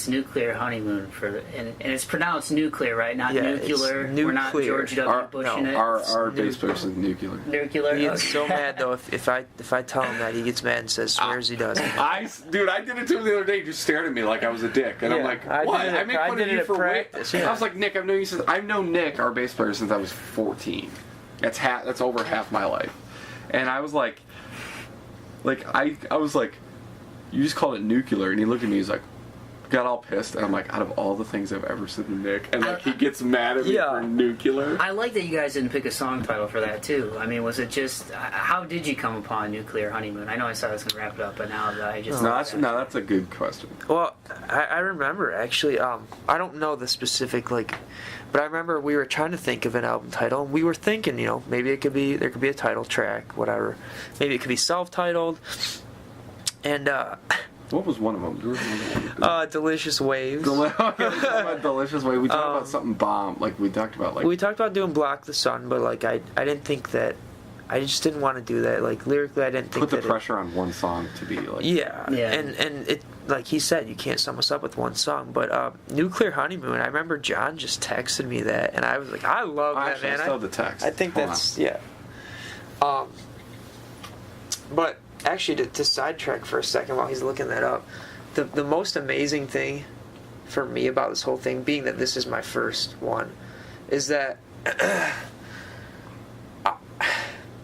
nuclear honeymoon and it's pronounced nuclear, right? Not nuclear. We're not George W. Bushing it. Our bass person is nuclear. Nuclear. He gets so mad though if I tell him that, he gets mad and swears he does. I did it to him the other day. He just stared at me like I was a dick, and I'm like, what? I make fun of you for practice. Yeah. I was like, Nick, I've known Nick, our bass player, since I was 14. That's over half my life, and I was like I was like, you just called it nuclear, and he looked at me, he's like, got all pissed, and I'm like, out of all the things I've ever said to Nick, and like he gets mad at me for nuclear. I like that you guys didn't pick a song title for that too. I mean, was it just how did you come upon Nuclear Honeymoon? I know I said I was gonna wrap it up, but now that I just that's a good question. Well, I remember actually. I don't know the specific but I remember we were trying to think of an album title, and we were thinking, maybe there could be a title track, whatever. Maybe it could be self-titled, and. What was one of them? Delicious Waves. Delicious Waves. We talked about something bomb. We talked about doing Block the Sun, but I didn't think that. I just didn't want to do that. Lyrically, I didn't think put the pressure on one song to be Yeah. And it he said, you can't sum us up with one song. But Nuclear Honeymoon, I remember John just texted me that, and I was like, I love that, man. I still have the text. I think that's But actually, to sidetrack for a second while he's looking that up, the most amazing thing for me about this whole thing, being that this is my first one, is that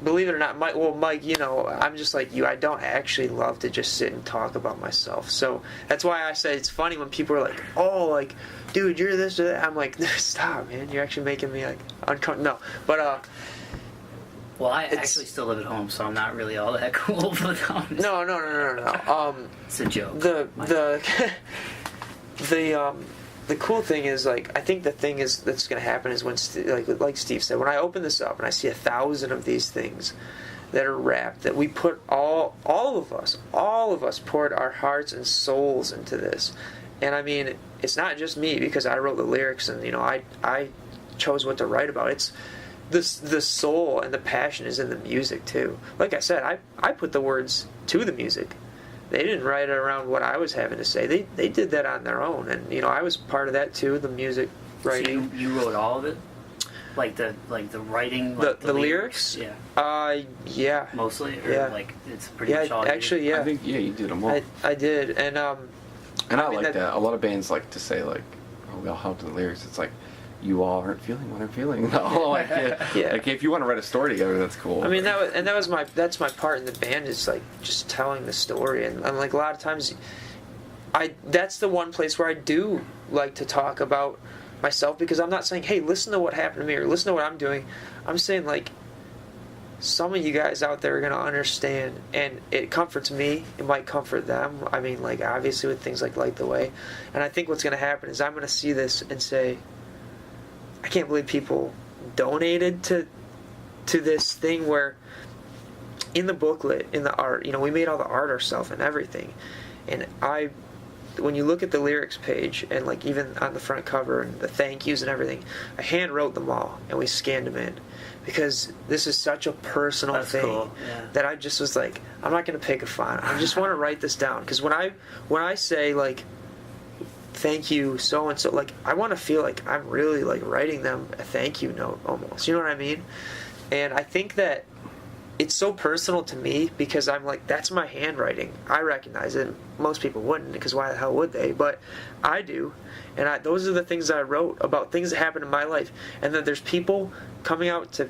believe it or not, Mike, I'm just like you. I don't actually love to just sit and talk about myself. So that's why I say it's funny when people are like, "Oh, dude, you're this or that." I'm like, "Stop, man! You're actually making me uncomfortable." No, but well, I actually still live at home, so I'm not really all that cool. But no. It's a joke. The cool thing is, I think the thing that's going to happen is when, like Steve said, when I open this up and I see 1,000 of these things that are wrapped, that we put all of us poured our hearts and souls into this. And I mean, it's not just me, because I wrote the lyrics and, I chose what to write about. It's the soul and the passion is in the music too. Like I said, I put the words to the music. They didn't write it around what I was having to say. They did that on their own, and I was part of that too. The music writing. So you wrote all of it, the writing, the lyrics. Yeah. Yeah. Mostly. Or yeah. It's pretty much all. Actually, you yeah. I think you did them all. I did, and I like that. A lot of bands like to say we'll help the lyrics. It's like, you all aren't feeling what I'm feeling. No, if you want to write a story together, that's cool. I mean, that's my part in the band, is just telling the story, and a lot of times, that's the one place where I do like to talk about myself, because I'm not saying, hey, listen to what happened to me or listen to what I'm doing. I'm saying some of you guys out there are gonna understand, and it comforts me. It might comfort them. I mean, obviously with things like Light the Way, and I think what's gonna happen is I'm gonna see this and say, I can't believe people donated to this thing where in the booklet, in the art, we made all the art ourselves and everything. And when you look at the lyrics page and even on the front cover and the thank yous and everything, I hand wrote them all and we scanned them in, because this is such a personal thing. Cool. Yeah. That I just was like, I'm not going to pick a font. I just want to write this down, because when I say thank you so and so, I want to feel like I'm really writing them a thank you note almost, you know what I mean? And I think that it's so personal to me, because I'm that's my handwriting. I recognize it. Most people wouldn't, because why the hell would they? But I do, and those are the things I wrote about, things that happened in my life, and that there's people coming out to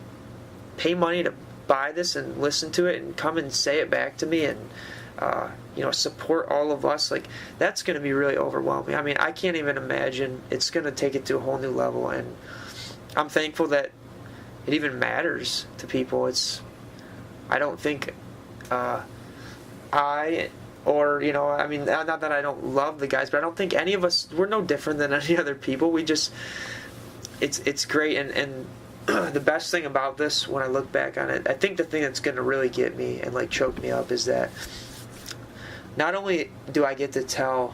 pay money to buy this and listen to it and come and say it back to me and support all of us. That's going to be really overwhelming. I mean, I can't even imagine. It's going to take it to a whole new level, and I'm thankful that it even matters to people. I don't think not that I don't love the guys, but I don't think any of us, we're no different than any other people. We just, it's great, and the best thing about this, when I look back on it, I think the thing that's going to really get me and choke me up is that not only do I get to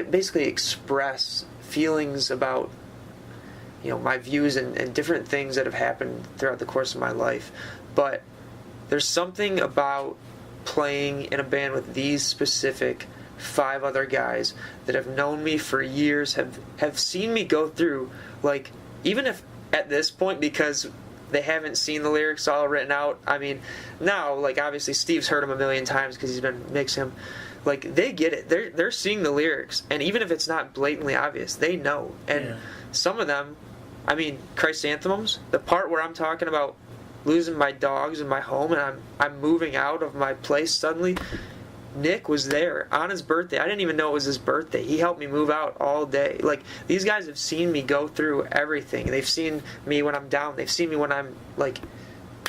basically express feelings about, you know, my views and different things that have happened throughout the course of my life. But there's something about playing in a band with these specific 5 other guys that have known me for years, have seen me go through, like, even if at this point, because they haven't seen the lyrics all written out. I mean, now, like, obviously Steve's heard them a million times because he's been mixing them. Like, they get it. They're seeing the lyrics, and even if it's not blatantly obvious, they know. And some of them, I mean, Chrysanthemums, the part where I'm talking about losing my dogs and my home, and I'm moving out of my place suddenly. Nick was there on his birthday. I didn't even know it was his birthday. He helped me move out all day. Like, these guys have seen me go through everything. They've seen me when I'm down. They've seen me when I'm, like,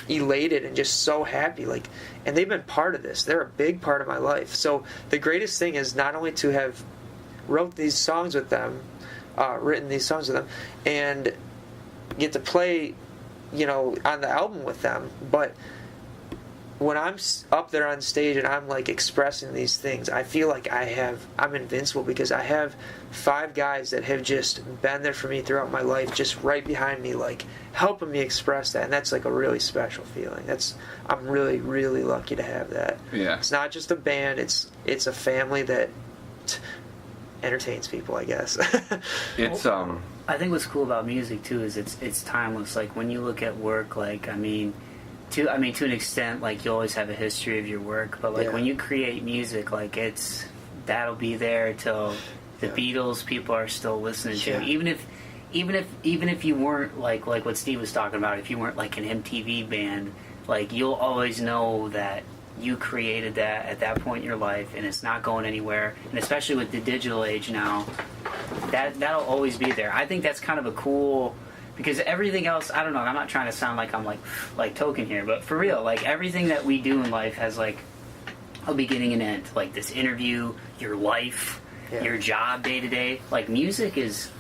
elated and just so happy. Like, and they've been part of this. They're a big part of my life. So the greatest thing is not only to have written these songs with them, and get to play, you know, on the album with them, but when I'm up there on stage and I'm, like, expressing these things, I feel like I'm invincible, because I have 5 guys that have just been there for me throughout my life, just right behind me, like, helping me express that, and that's, like, a really special feeling. I'm really, really lucky to have that. Yeah. It's not just a band, it's a family that entertains people, I guess. It's I think what's cool about music too is it's timeless. Like, when you look at work, like, I mean, to an extent, like, you always have a history of your work, but, like, when you create music, like, that'll be there till the Beatles people are still listening to. Even if you weren't like what Steve was talking about, if you weren't like an MTV band, like, you'll always know that you created that at that point in your life, and it's not going anywhere. And especially with the digital age now, that'll always be there. I think that's kind of a cool, because everything else, I don't know, I'm not trying to sound like I'm like token here, but for real, like, everything that we do in life has, like, a beginning and end. Like, this interview, your life, your job day to day. Like, music it's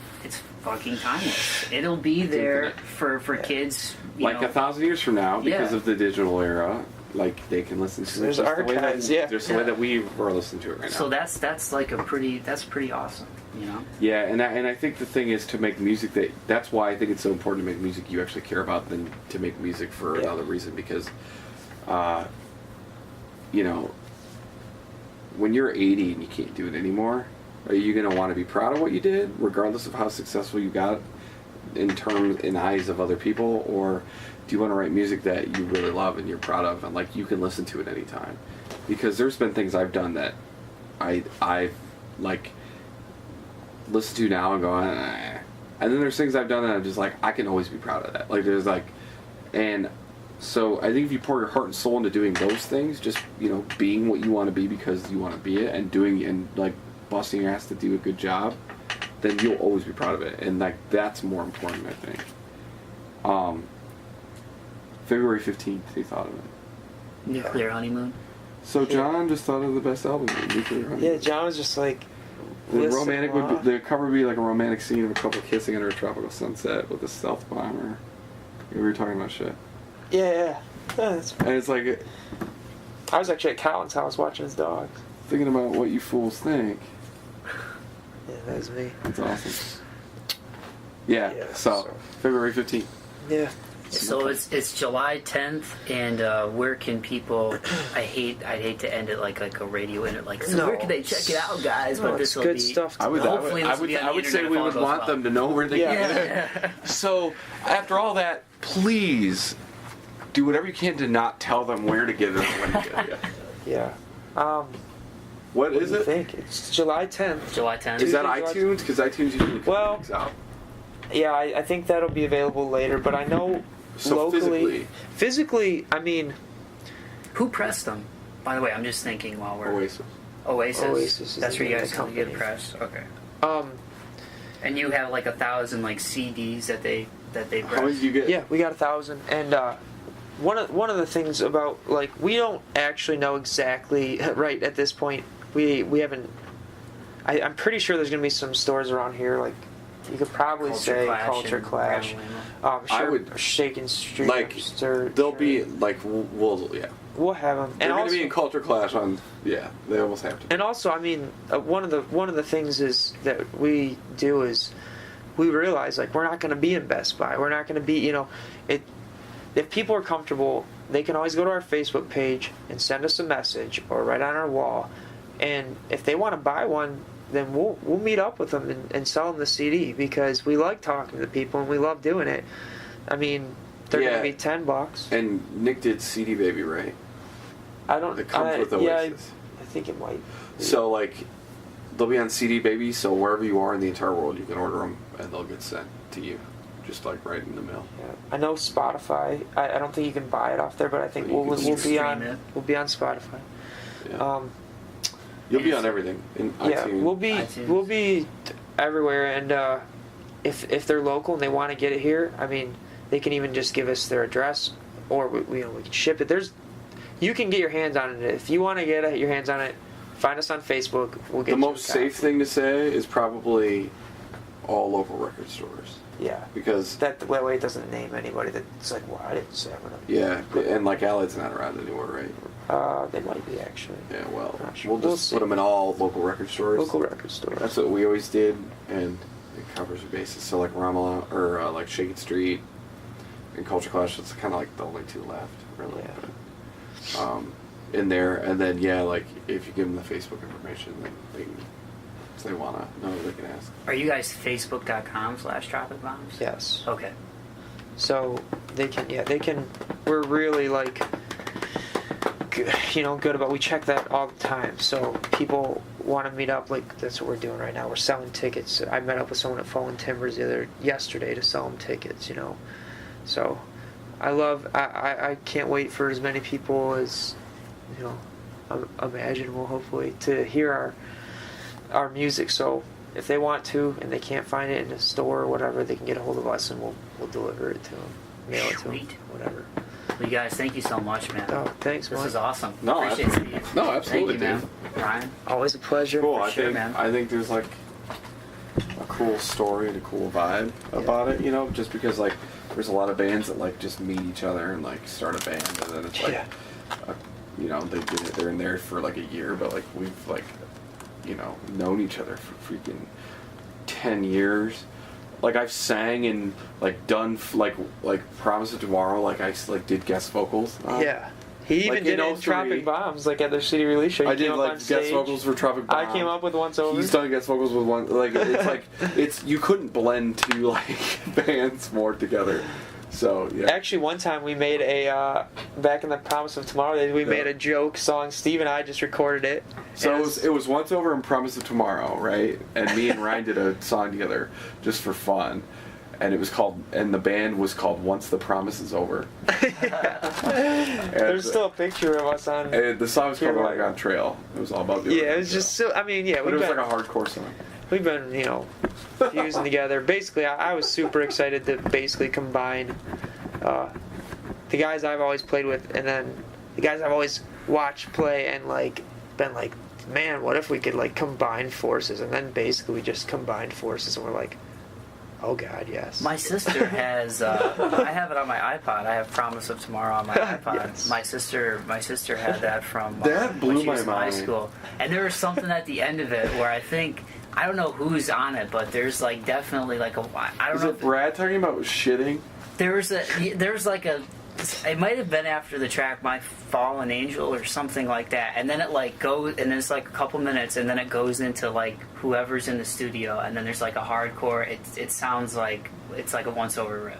fucking timeless. It'll be there for kids, like, 1,000 years from now, because of the digital era. Like, they can listen to it There's archives, just the way that we were listening to it right now. So that's like that's pretty awesome, you know? Yeah, and I think the thing is to make music that's why I think it's so important to make music you actually care about than to make music for another reason, because, you know, when you're 80 and you can't do it anymore, are you going to want to be proud of what you did, regardless of how successful you got in eyes of other people, or do you want to write music that you really love and you're proud of, and, like, you can listen to it anytime? Because there's been things I've done that I've like listen to now and go, and then there's things I've done that I'm just like, I can always be proud of that. Like, there's like, and so I think if you pour your heart and soul into doing those things, just, you know, being what you want to be because you want to be it, and doing and, like, busting your ass to do a good job, then you'll always be proud of it, and, like, that's more important, I think. February 15th, he thought of it. Nuclear Honeymoon. So John just thought of the best album, Nuclear Honeymoon. Yeah, John was just like, the cover would be like a romantic scene of a couple kissing under a tropical sunset with a stealth bomber. We were talking about shit. Yeah, that's and it's like, I was actually at Colin's house watching his dogs. Thinking about what you fools think. Yeah, that was me. That's awesome. Yeah, so February 15th. Yeah. So it's July 10th, and where can people? I'd hate to end it like a radio in it. Like, so where can they check it out, guys? But this will good be stuff. I would say we would want them to know where they can get it. So after all that, please do whatever you can to not tell them where to get it or when to get it. Yeah. What is it? I think it's July 10th. July 10th. Is that iTunes? Because iTunes usually comes out. Yeah, I think that'll be available later, but I know locally. Physically, I mean, who pressed them? By the way, I'm just thinking while we're Oasis. Oasis is That's where you guys come get pressed. Okay. And you have like 1,000 like CDs that they press. How many did you get? Yeah, we got 1,000, and one of the things about, like, we don't actually know exactly right at this point. We haven't. I'm pretty sure there's gonna be some stores around here, like, you could probably say Culture Clash. I would Shaking Street. like. They'll be like we'll we'll have them. They're And going to also, be in Culture Clash on. Yeah, they almost have to. and also, I mean, one of the things is that we do is we realize like we're not going to be in Best Buy. We're not going to be, it. If people are comfortable, they can always go to our Facebook page and send us a message or write on our wall. And if they want to buy one, then we'll meet up with them and sell them the CD because we like talking to people and we love doing it. I mean, they're going to be $10. And Nick did CD Baby, right? I don't. It comes with Oasis. I think it might. So like, they'll be on CD Baby. So wherever you are in the entire world, you can order them and they'll get sent to you, just like right in the mail. Yeah. I know Spotify. I don't think you can buy it off there, but I think But you we'll can be on. We'll be on Spotify. Yeah. You'll be on everything. In Yeah, iTunes. we'll be everywhere, and if they're local and they want to get it here, I mean, they can even just give us their address, or we can ship it. You can get your hands on it if you want to get your hands on it. Find us on Facebook. We'll get The you most a copy. safe thing to say is probably all local record stores. Yeah, Because that way it doesn't name anybody that's like, well, I didn't say I'm gonna. yeah, and like Allied's not around anymore, right? They might be actually. Yeah, well, Not sure. we'll We'll just see. put them in all local record stores. Local record stores. That's what we always did, and it covers your bases. So like Ramallah or like Shaken Street and Culture Clash, it's kind of like the only two left, really. Yeah. But, in there, and then yeah, like if you give them the Facebook information, then they can, if they wanna know, they can ask. Are you guys facebook.com/Tropic Bombs? Yes. Okay. So they can. We're really like, good about. We check that all the time. So people want to meet up. Like that's what we're doing right now. We're selling tickets. I met up with someone at Fallen Timbers yesterday to sell them tickets. So I can't wait for as many people as imaginable. Hopefully to hear our music. So if they want to and they can't find it in a store or whatever, they can get a hold of us and we'll deliver it to them, mail it to them, Sweet. whatever. Well, you guys, thank you so much, man. Oh, thanks, This Mike. is awesome. No, Appreciate absolutely. you. No, absolutely, Thank you, man. dude. Ryan. Always a pleasure. Cool. sure, man. I think there's like a cool story and a cool vibe about it, just because like there's a lot of bands that like just meet each other and like start a band, and then it's like, they're in there for like a year, but like we've like, known each other for freaking 10 years. Like I've sang and like done like Promise of Tomorrow, like I like did guest vocals. Yeah. He even Like did in it in 03. Tropic Bombs, like at their city release show. He I did came up like on guest stage. vocals for Tropic Bombs. I came up with Once Over. He's done guest vocals with one. Like it's like it's you couldn't blend two like bands more together. So yeah. Actually, one time we made back in the Promise of Tomorrow days, we made a joke song. Steve and I just recorded it. So And it was Once Over and Promise of Tomorrow, right? And me and Ryan did a song together just for fun. And the band was called Once the Promise Is Over. There's still a picture of us on. And the song was called Here, Oregon Trail. It was all about the Yeah, Oregon it was just Trail. so. I mean, yeah, But it we've was been like a hardcore song. we've been fusing together. Basically, I was super excited to basically combine the guys I've always played with, and then the guys I've always watched play, and like been like, man, what if we could like combine forces? And then basically we just combined forces, and we're like, oh God, yes. My sister has. I have it on my iPod. I have Promise of Tomorrow on my iPod. Yes. My sister had that from That blew when she was my in high mind. school. And there was something at the end of it where I don't know who's on it, but there's like definitely like I don't Is know. it Brad talking about shitting? There's like a. It might have been after the track "My Fallen Angel" or something like that, and then it like goes, and then it's like a couple minutes, and then it goes into like whoever's in the studio, and then there's like a hardcore. It sounds like it's like a once over riff.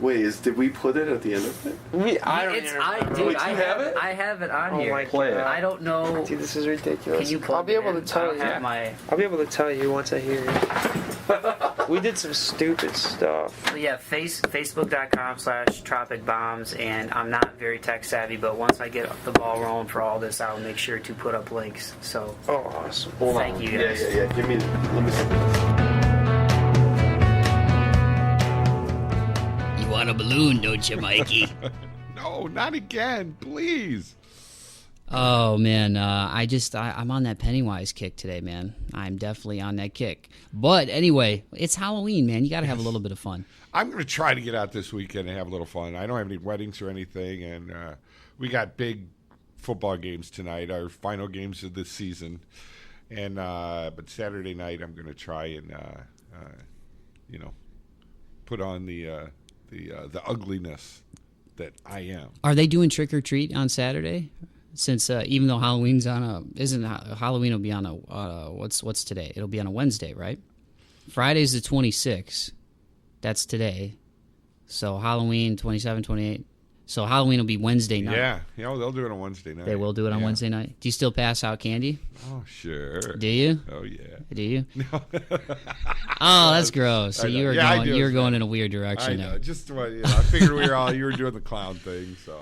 Wait, did we put it at the end of it? I don't even remember. Dude, Wait, I you have it? I have it on Oh here. my Play it. God. I don't know. Dude, this is ridiculous. Can you plug I'll be it able in? to tell I don't you. have my. I'll be able to tell you once I hear it. We did some stupid stuff. Yeah, Facebook.com/Tropic Bombs, and I'm not very tech savvy, but once I get the ball rolling for all this, I'll make sure to put up links. So Oh, awesome. Hold Thank on. you, guys. Yeah. Give me. Let me see. You want a balloon, don't you, Mikey? No, not again, please. Oh man, I'm on that Pennywise kick today, man. I'm definitely on that kick. But anyway, it's Halloween, man. You got to have a little bit of fun. I'm going to try to get out this weekend and have a little fun. I don't have any weddings or anything, and we got big football games tonight, our final games of this season, and but Saturday night I'm going to try and put on the ugliness that I am. Are they doing trick or treat on Saturday? Since even though Halloween's Halloween will be on a what's today? It'll be on a Wednesday, right? Friday's the 26th. That's today. So Halloween 27, 28. So Halloween will be Wednesday night. Yeah, they'll do it on Wednesday night. They will do it on Wednesday night. Do you still pass out candy? Oh, sure. Do you? Oh, yeah. Do you? No. Oh, that's gross. So you were going in a weird direction. I know. There. Just I figured you were doing the clown thing, so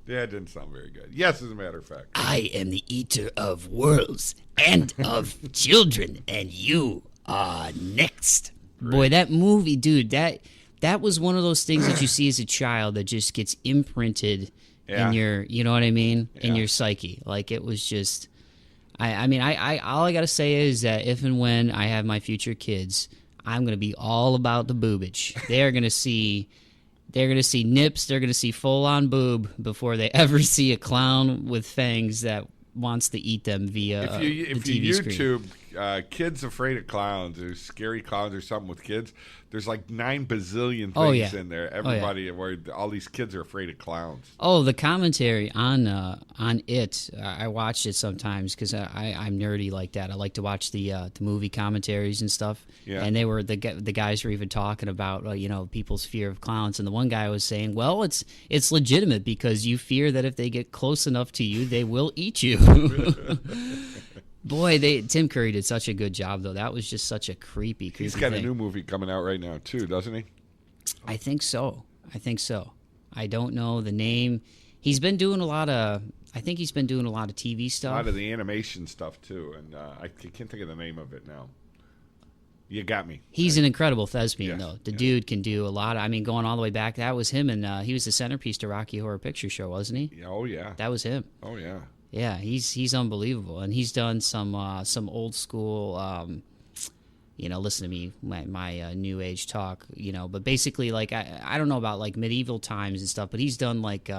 it didn't sound very good. Yes, as a matter of fact. I am the eater of worlds and of children, and you are next. Boy, that movie, dude, that was one of those things that you see as a child that just gets imprinted in your, you know what I mean, in your psyche. Like, it was just, I mean, all I gotta say is that if and when I have my future kids, I'm gonna be all about the boobage. They're gonna see nips. They're gonna see full on boob before they ever see a clown with fangs that wants to eat them via if the you TV screen. YouTube kids afraid of clowns or scary clowns or something with kids, there's like 9 bazillion things in there. Everybody where all these kids are afraid of clowns. Oh, the commentary on it. I watched it sometimes because I'm nerdy like that. I like to watch the movie commentaries and stuff. Yeah. And they were the guys were even talking about people's fear of clowns. And the one guy was saying, well, it's legitimate because you fear that if they get close enough to you, they will eat you. Boy, Tim Curry did such a good job, though. That was just such a creepy He's got thing. a new movie coming out right now, too, doesn't he? I think so. I don't know the name. He's been doing a lot of TV stuff. A lot of the animation stuff, too. And I can't think of the name of it now. You got me. He's an incredible thespian, Yes, though. The dude can do a lot. Going all the way back, that was him, and he was the centerpiece to Rocky Horror Picture Show, wasn't he? Oh, yeah. That was him. Oh, yeah. Yeah, he's unbelievable, and he's done some old school. Listen to me, my new age talk. But basically, like I don't know about like medieval times and stuff, but he's done like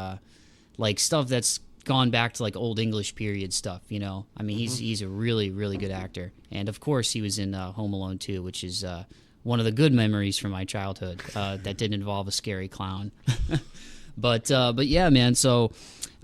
stuff that's gone back to like old English period stuff. I mean, he's a really really good actor, and of course he was in Home Alone 2, which is one of the good memories from my childhood that didn't involve a scary clown. But yeah, man. So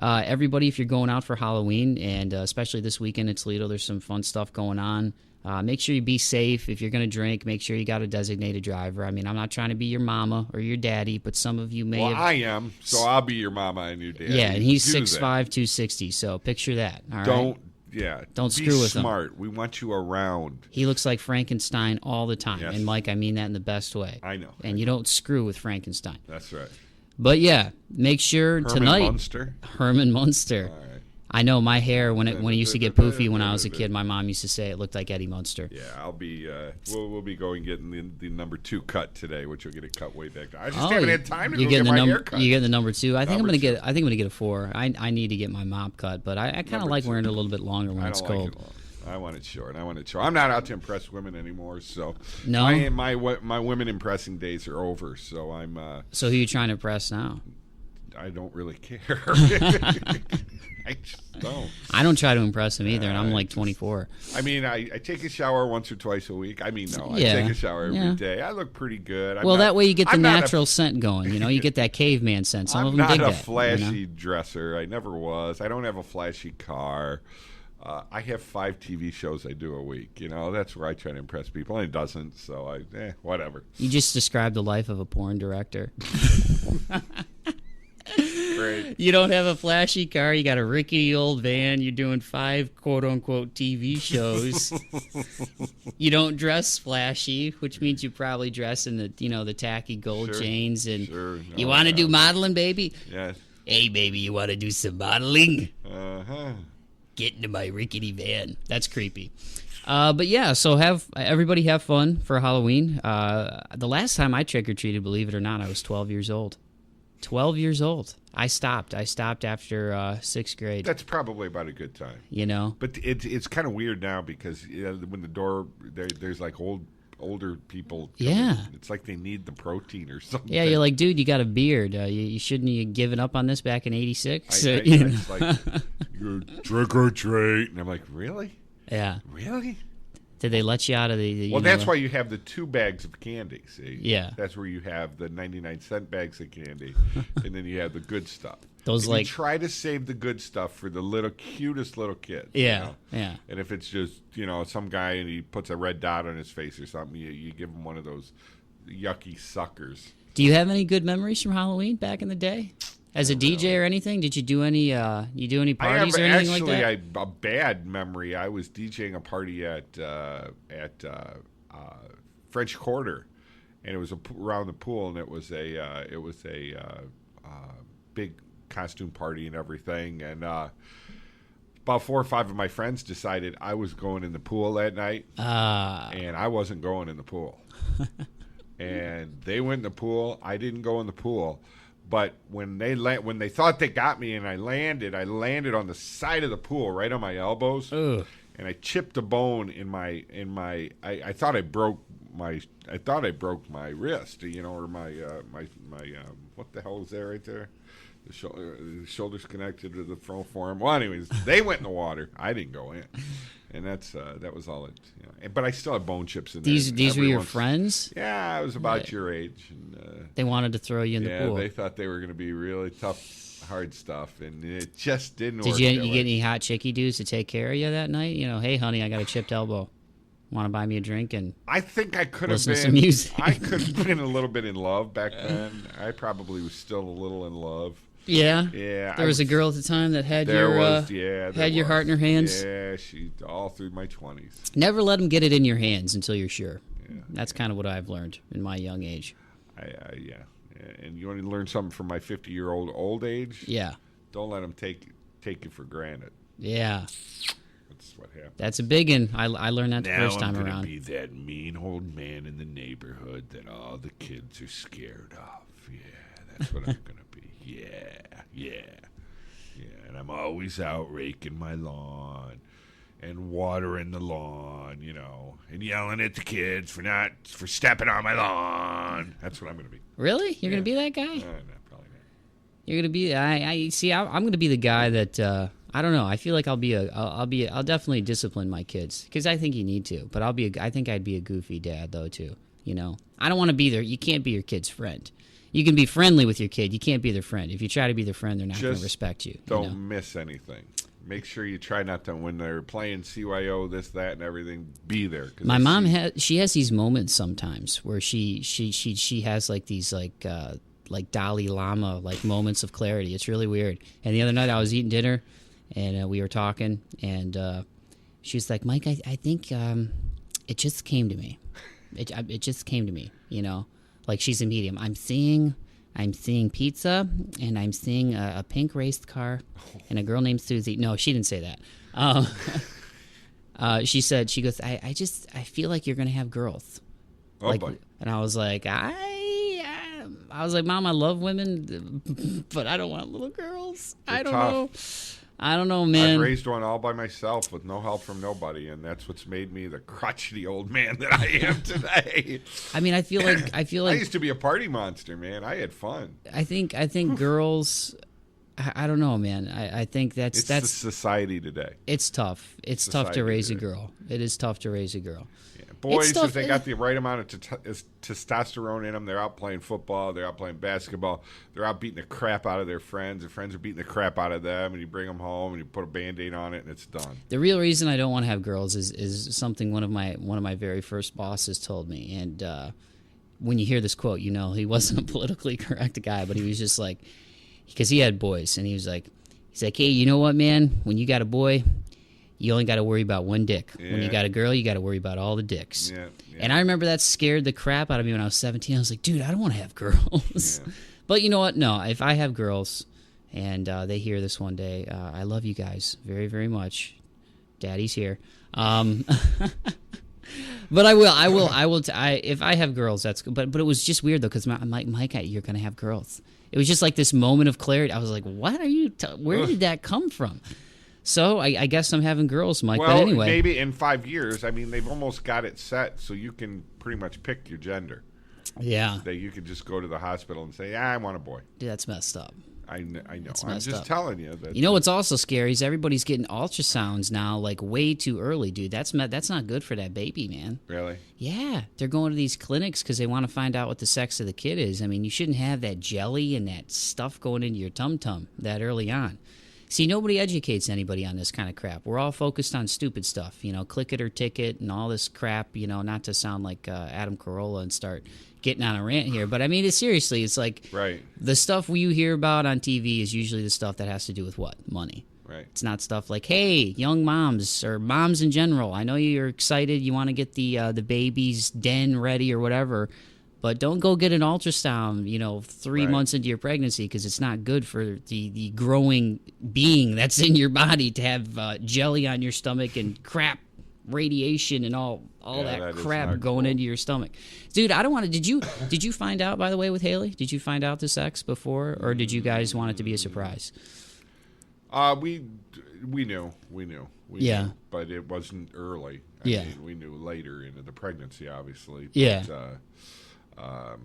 everybody, if you're going out for Halloween, and especially this weekend in Toledo, there's some fun stuff going on. Make sure you be safe. If you're going to drink, make sure you got a designated driver. I mean, I'm not trying to be your mama or your daddy, but some of you may have... I am, so I'll be your mama and your daddy. Yeah, and he's 6'5", 260, so picture that. All right? Don't screw with him. Be smart. We want you around. He looks like Frankenstein all the time. Yes. And, Mike, I mean that in the best way. I know. And you don't screw with Frankenstein. That's right. But yeah, make sure tonight. Herman Munster. All right. I know my hair when it used to get poofy when I was a kid. My mom used to say it looked like Eddie Munster. Yeah, I'll be. We'll be getting the number 2 cut today, which will get it cut way back. I just haven't had time to go get my hair cut. You get the number 2. I think I'm gonna get a 4. I need to get my mop cut, but I kind of like wearing it a little bit longer when it's cold. I want it short. I'm not out to impress women anymore, so no. My women impressing days are over. So I'm. So who are you trying to impress now? I don't really care. I just don't. I don't try to impress him either, and I'm like 24. I mean, I take a shower once or twice a week. I mean, no, I take a shower every day. I look pretty good. That way you get the natural scent going. You get that caveman scent. Some of them dig that. I'm not a flashy dresser. I never was. I don't have a flashy car. I have 5 TV shows I do a week. That's where I try to impress people, and it doesn't. So whatever. You just described the life of a porn director. Great. You don't have a flashy car. You got a rickety old van. You're doing 5 quote-unquote TV shows. You don't dress flashy, which means you probably dress in the tacky gold chains. And you want to do modeling, baby? Yes. Hey, baby, you want to do some modeling? Uh-huh. Get into my rickety van. That's creepy. But yeah, so everybody have fun for Halloween. The last time I trick-or-treated, believe it or not, I was 12 years old. 12 years old. I stopped after 6th grade. That's probably about a good time. But it's kind of weird now because when the door there's like old older people. Yeah. It's like they need the protein or something. Yeah, you're like, dude, you got a beard. You shouldn't have given up on this back in '86. It's like, you trick or treat. And I'm like, really? Yeah. Really? Did they let you out of the Well, that's why you have the 2 bags of candy, see? Yeah. That's where you have the 99-cent bags of candy, and then you have the good stuff. Those, and like... you try to save the good stuff for the cutest little kids. Yeah, you know? yeah. And if it's just, some guy and he puts a red dot on his face or something, you give him one of those yucky suckers. Do you have any good memories from Halloween back in the day? As a DJ or anything? Did you do any parties or anything like that? Actually, a bad memory. I was DJing a party at French Quarter, and it was around the pool, and it was a big costume party and everything. And about 4 or 5 of my friends decided I was going in the pool that night, and I wasn't going in the pool. And they went in the pool. I didn't go in the pool. But when they thought they got me and I landed on the side of the pool, right on my elbows, Ugh. and I chipped a bone in my. I thought I broke my wrist, or my what the hell is that right there? The shoulders connected to the forearm. Well, anyways, they went in the water. I didn't go in, and that was all it. But I still have bone chips in there. These were your friends? Yeah, I was about your age, and they wanted to throw you in the pool. Yeah, they thought they were going to be really tough, hard stuff, and it just didn't work. Did you get any hot chickie dudes to take care of you that night? Hey, honey, I got a chipped elbow. Want to buy me a drink? And I think I could have listen been. to some music. I could have been a little bit in love back then. I probably was still a little in love. Yeah. Yeah. There was a girl at the time that had your heart in her hands. Yeah, she all through my 20s. Never let them get it in your hands until you're sure. Yeah, That's kind of what I've learned in my young age. Yeah. And you want to learn something from my 50-year-old old age? Yeah. Don't let them take you for granted. Yeah. That's what happened. That's a big one. I learned that the first time I'm around. gonna be that mean old man in the neighborhood that all the kids are scared of. Yeah, that's what I'm gonna be. Yeah. And I'm always out raking my lawn and watering the lawn, and yelling at the kids for stepping on my lawn. That's what I'm gonna be. Really? You're gonna be that guy? No, probably not. You're gonna be. I see. I'm gonna be the guy that. I don't know. I feel like I'll definitely discipline my kids because I think you need to. But I think I'd be a goofy dad though too. I don't want to be there. You can't be your kid's friend. You can be friendly with your kid. You can't be their friend. If you try to be their friend, they're not going to respect you. Don't miss anything. Make sure you try not to, when they're playing CYO, this, that, and everything, be there. My mom has these moments sometimes where she has like these like Dalai Lama like moments of clarity. It's really weird. And the other night I was eating dinner, and we were talking, and she's like, Mike, I think it just came to me. It just came to me, Like she's a medium. I'm seeing pizza, and I'm seeing a pink raced car, and a girl named Susie. No, she didn't say that. She goes, I feel like you're gonna have girls. Oh boy. And I was like, Mom, I love women, but I don't want little girls. They're I don't tough. know. I don't know, man. I've raised one all by myself with no help from nobody, and that's what's made me the crotchety old man that I am today. I mean, I feel like I used to be a party monster, man. I had fun. I think girls. I don't know, man. I think that's the society today. It's tough. It's tough to raise a girl. It is tough to raise a girl. Yeah. Boys, if they got the right amount of testosterone in them, they're out playing football, they're out playing basketball, they're out beating the crap out of their friends. Their friends are beating the crap out of them, and you bring them home and you put a Band-Aid on it, and it's done. The real reason I don't want to have girls is something one of my very first bosses told me. And when you hear this quote, he wasn't a politically correct guy, but he was just like, because he had boys, and he's like, hey, you know what, man? When you got a boy, you only got to worry about one dick. Yeah. When you got a girl, you got to worry about all the dicks. Yeah. And I remember that scared the crap out of me when I was 17. I was like, dude, I don't want to have girls. Yeah. But you know what? No, if I have girls and they hear this one day, I love you guys very, very much. Daddy's here. But I will. If I have girls, that's good. But it was just weird though, because I'm like, Mike, you're gonna have girls. It was just like this moment of clarity. I was like, what are you? Where did that come from? So I guess I'm having girls, Mike. Well, but anyway, maybe in 5 years. I mean, they've almost got it set, so you can pretty much pick your gender. yeah, That you could just go to the hospital and say, I want a boy. dude, that's messed up. I know. I'm messed just up. telling you that. You know what's also scary is everybody's getting ultrasounds now, like way too early, dude. That's not good for that baby, man. Really? Yeah, they're going to these clinics because they want to find out what the sex of the kid is. I mean, you shouldn't have that jelly and that stuff going into your tum-tum that early on. See, nobody educates anybody on this kind of crap. We're all focused on stupid stuff, click it or ticket and all this crap, not to sound like Adam Carolla and start getting on a rant here. But, I mean, seriously, it's like Right. the stuff you hear about on TV is usually the stuff that has to do with what? Money. Right. It's not stuff like, hey, young moms or moms in general, I know you're excited, you want to get the baby's den ready or whatever, but don't go get an ultrasound, 3 Right. months into your pregnancy because it's not good for the growing being that's in your body to have jelly on your stomach and crap radiation and all Yeah, that that is crap not going cool. into your stomach. Dude, I don't want to. Did you find out, by the way, with Haley? Did you find out the sex before, or did you guys want it to be a surprise? We knew. Yeah. Knew, but it wasn't early. I Yeah. mean, we knew later into the pregnancy, obviously. Yeah. But,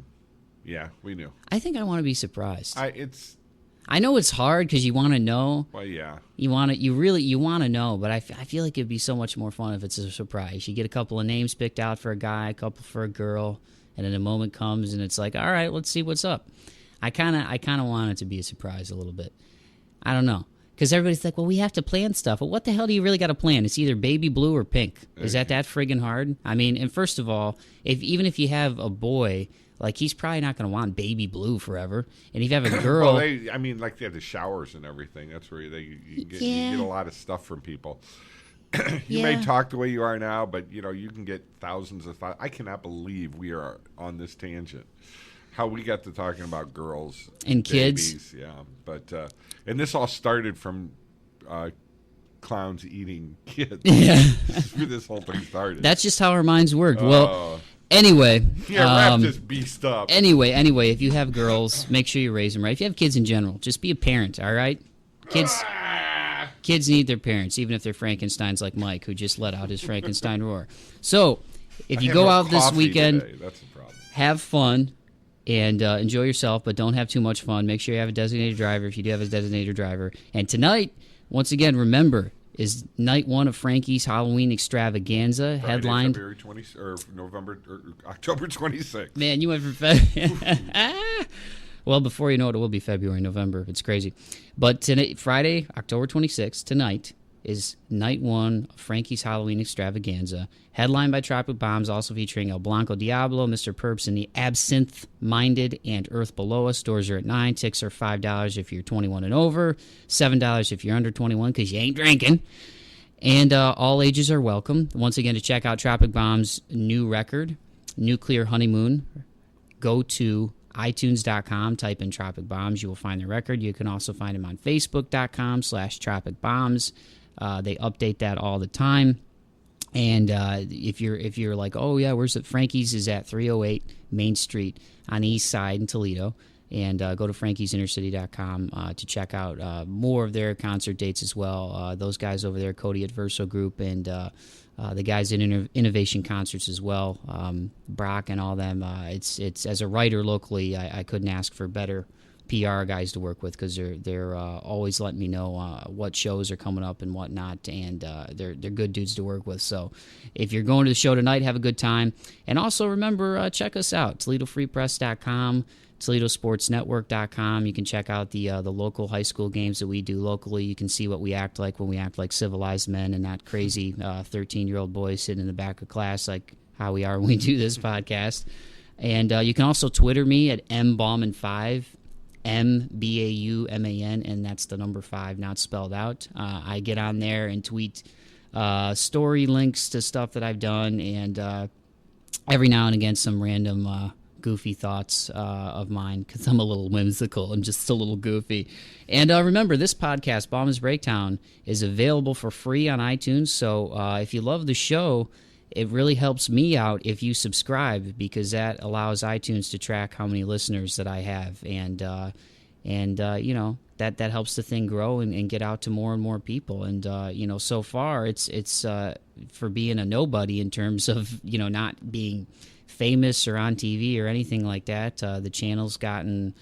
yeah, we knew. I think I want to be surprised. I know it's hard because you want to know. Well, yeah. You want to know, but I feel like it'd be so much more fun if it's a surprise. You get a couple of names picked out for a guy, a couple for a girl, and then a moment comes and it's like, all right, let's see what's up. I kind of want it to be a surprise a little bit. I don't know. Because everybody's like, well, we have to plan stuff. Well, what the hell do you really got to plan? It's either baby blue or pink. Is that friggin' hard? I mean, and first of all, even if you have a boy, like, he's probably not going to want baby blue forever. And if you have a girl... Well, they have the showers and everything. That's where you get a lot of stuff from people. You may talk the way you are now, but, you can get thousands of thoughts. I cannot believe we are on this tangent. How we got to talking about girls and babies, kids. yeah. But and this all started from clowns eating kids. Yeah. This whole thing started. That's just how our minds work. Well, anyway. Wrap this beast up. Anyway, if you have girls, make sure you raise them right. If you have kids in general, just be a parent, all right? Kids need their parents, even if they're Frankensteins like Mike, who just let out his Frankenstein roar. So, if you go out this weekend, today. That's the problem. have fun. And enjoy yourself, but don't have too much fun. Make sure you have a designated driver if you do have a designated driver. And tonight, once again, remember, is night one of Frankie's Halloween Extravaganza, Friday, headlined... February 20, or October 26th. Man, you went for February. Well, before you know it, it will be February, November. It's crazy. But tonight, Friday, October 26th, tonight, is night one of Frankie's Halloween Extravaganza, headlined by Tropic Bombs, also featuring El Blanco Diablo, Mr. Perps, and the Absinthe Minded, and Earth Below Us. Doors are at 9. Tickets are $5 if you're 21 and over, $7 if you're under 21 because you ain't drinking. And all ages are welcome. Once again, to check out Tropic Bombs' new record, Nuclear Honeymoon, go to iTunes.com, type in Tropic Bombs. You will find the record. You can also find them on Facebook.com/Tropic Bombs. They update that all the time. And if you're like, oh yeah, where's it? Frankie's is at 308 Main Street on the east side in Toledo. And go to frankiesinnercity.com to check out more of their concert dates as well. Those guys over there, Cody at Verso Group, and the guys in Innovation Concerts as well, Brock and all them. It's as a writer locally, I couldn't ask for better PR guys to work with because they're always letting me know what shows are coming up and whatnot, and they're good dudes to work with. So if you're going to the show tonight, have a good time. And also remember, check us out, ToledoFreePress.com, ToledoSportsNetwork.com. You can check out the local high school games that we do locally. You can see what we act like when we act like civilized men and not crazy 13-year-old boys sitting in the back of class like how we are when we do this podcast. And you can also Twitter me at mbauman5, MBAUMAN, and that's the number 5, not spelled out. I get on there and tweet story links to stuff that I've done, and every now and again some random goofy thoughts of mine because I'm a little whimsical and just a little goofy. And remember, this podcast, Bauman's Breakdown, is available for free on iTunes, so if you love the show, it really helps me out if you subscribe because that allows iTunes to track how many listeners that I have. And and that helps the thing grow and get out to more and more people. And so far it's for being a nobody in terms of not being famous or on TV or anything like that. The channel's gotten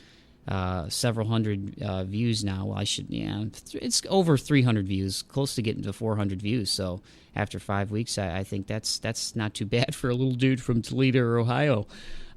several hundred views now. Well, it's over 300 views, close to getting to 400 views. So after 5 weeks, I think that's not too bad for a little dude from Toledo or Ohio.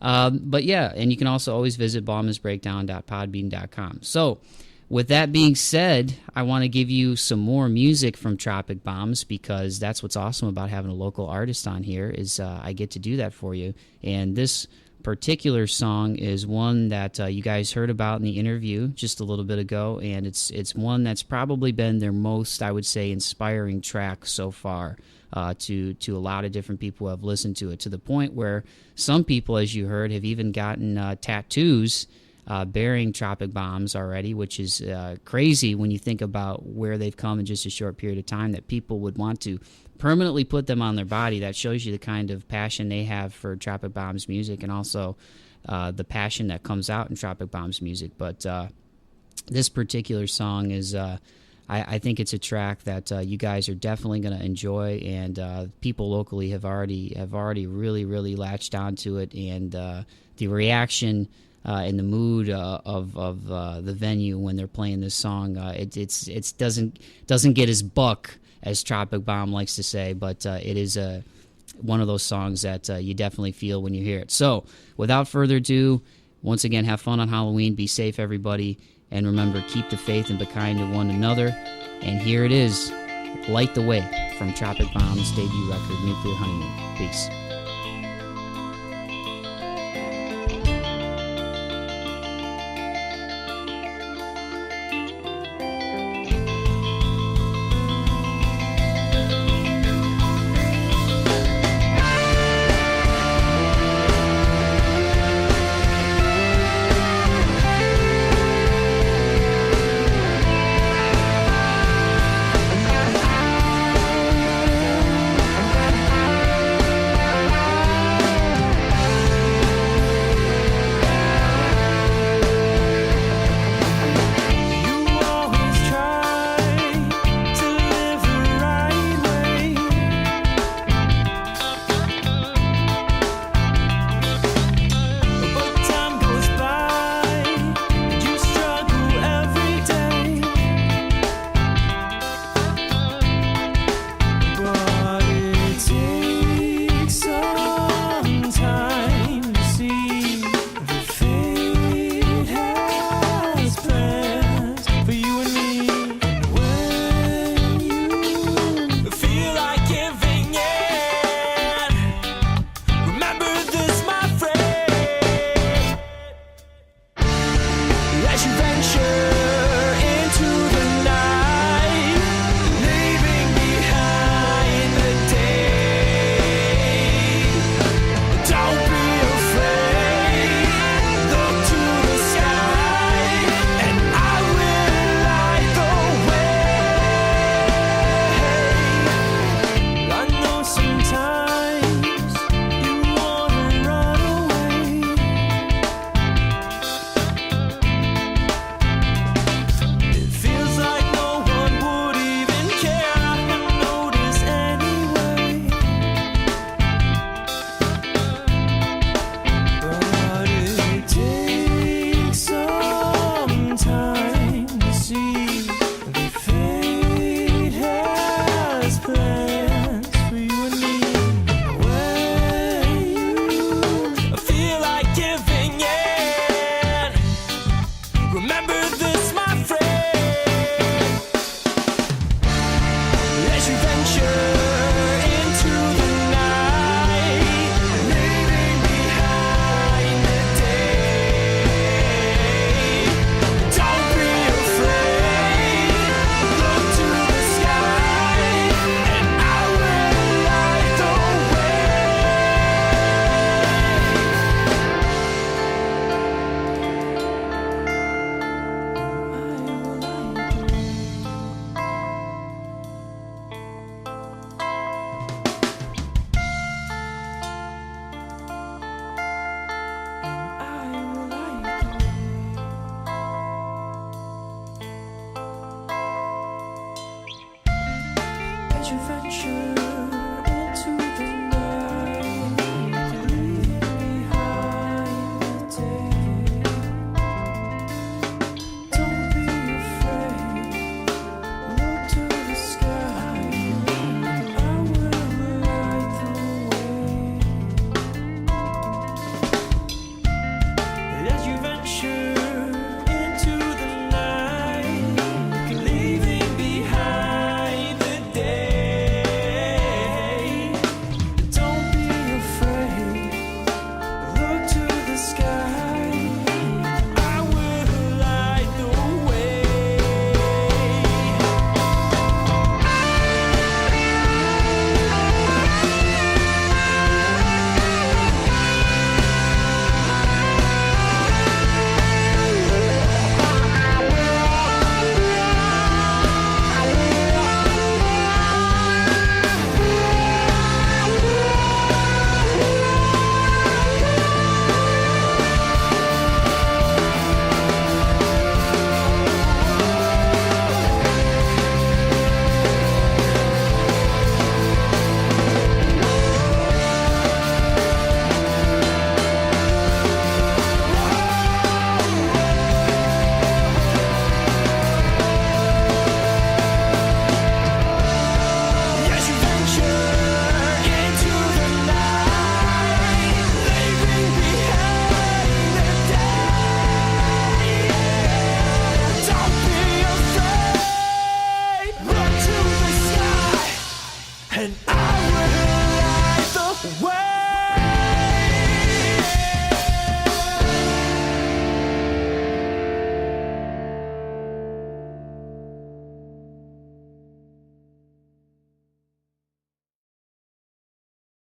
But yeah, and you can also always visit baumansbreakdown.podbean.com. So with that being said, I want to give you some more music from Tropic Bombs, because that's what's awesome about having a local artist on here is I get to do that for you. And this particular song is one that you guys heard about in the interview just a little bit ago, and it's one that's probably been their most, I would say, inspiring track so far to a lot of different people who have listened to it, to the point where some people, as you heard, have even gotten tattoos bearing Tropic Bombs already, which is crazy when you think about where they've come in just a short period of time, that people would want to permanently put them on their body. That shows you the kind of passion they have for Tropic Bombs music, and also the passion that comes out in Tropic Bombs music. But this particular song is, I think it's a track that you guys are definitely going to enjoy, and people locally have already really, really latched onto it, and the reaction and the mood of the venue when they're playing this song, it doesn't get as buck as Tropic Bomb likes to say, but it is one of those songs that you definitely feel when you hear it. So, without further ado, once again, have fun on Halloween, be safe, everybody, and remember, keep the faith and be kind to one another. And here it is, Light the Way, from Tropic Bomb's debut record, Nuclear Honeymoon. Peace. and I will light the way.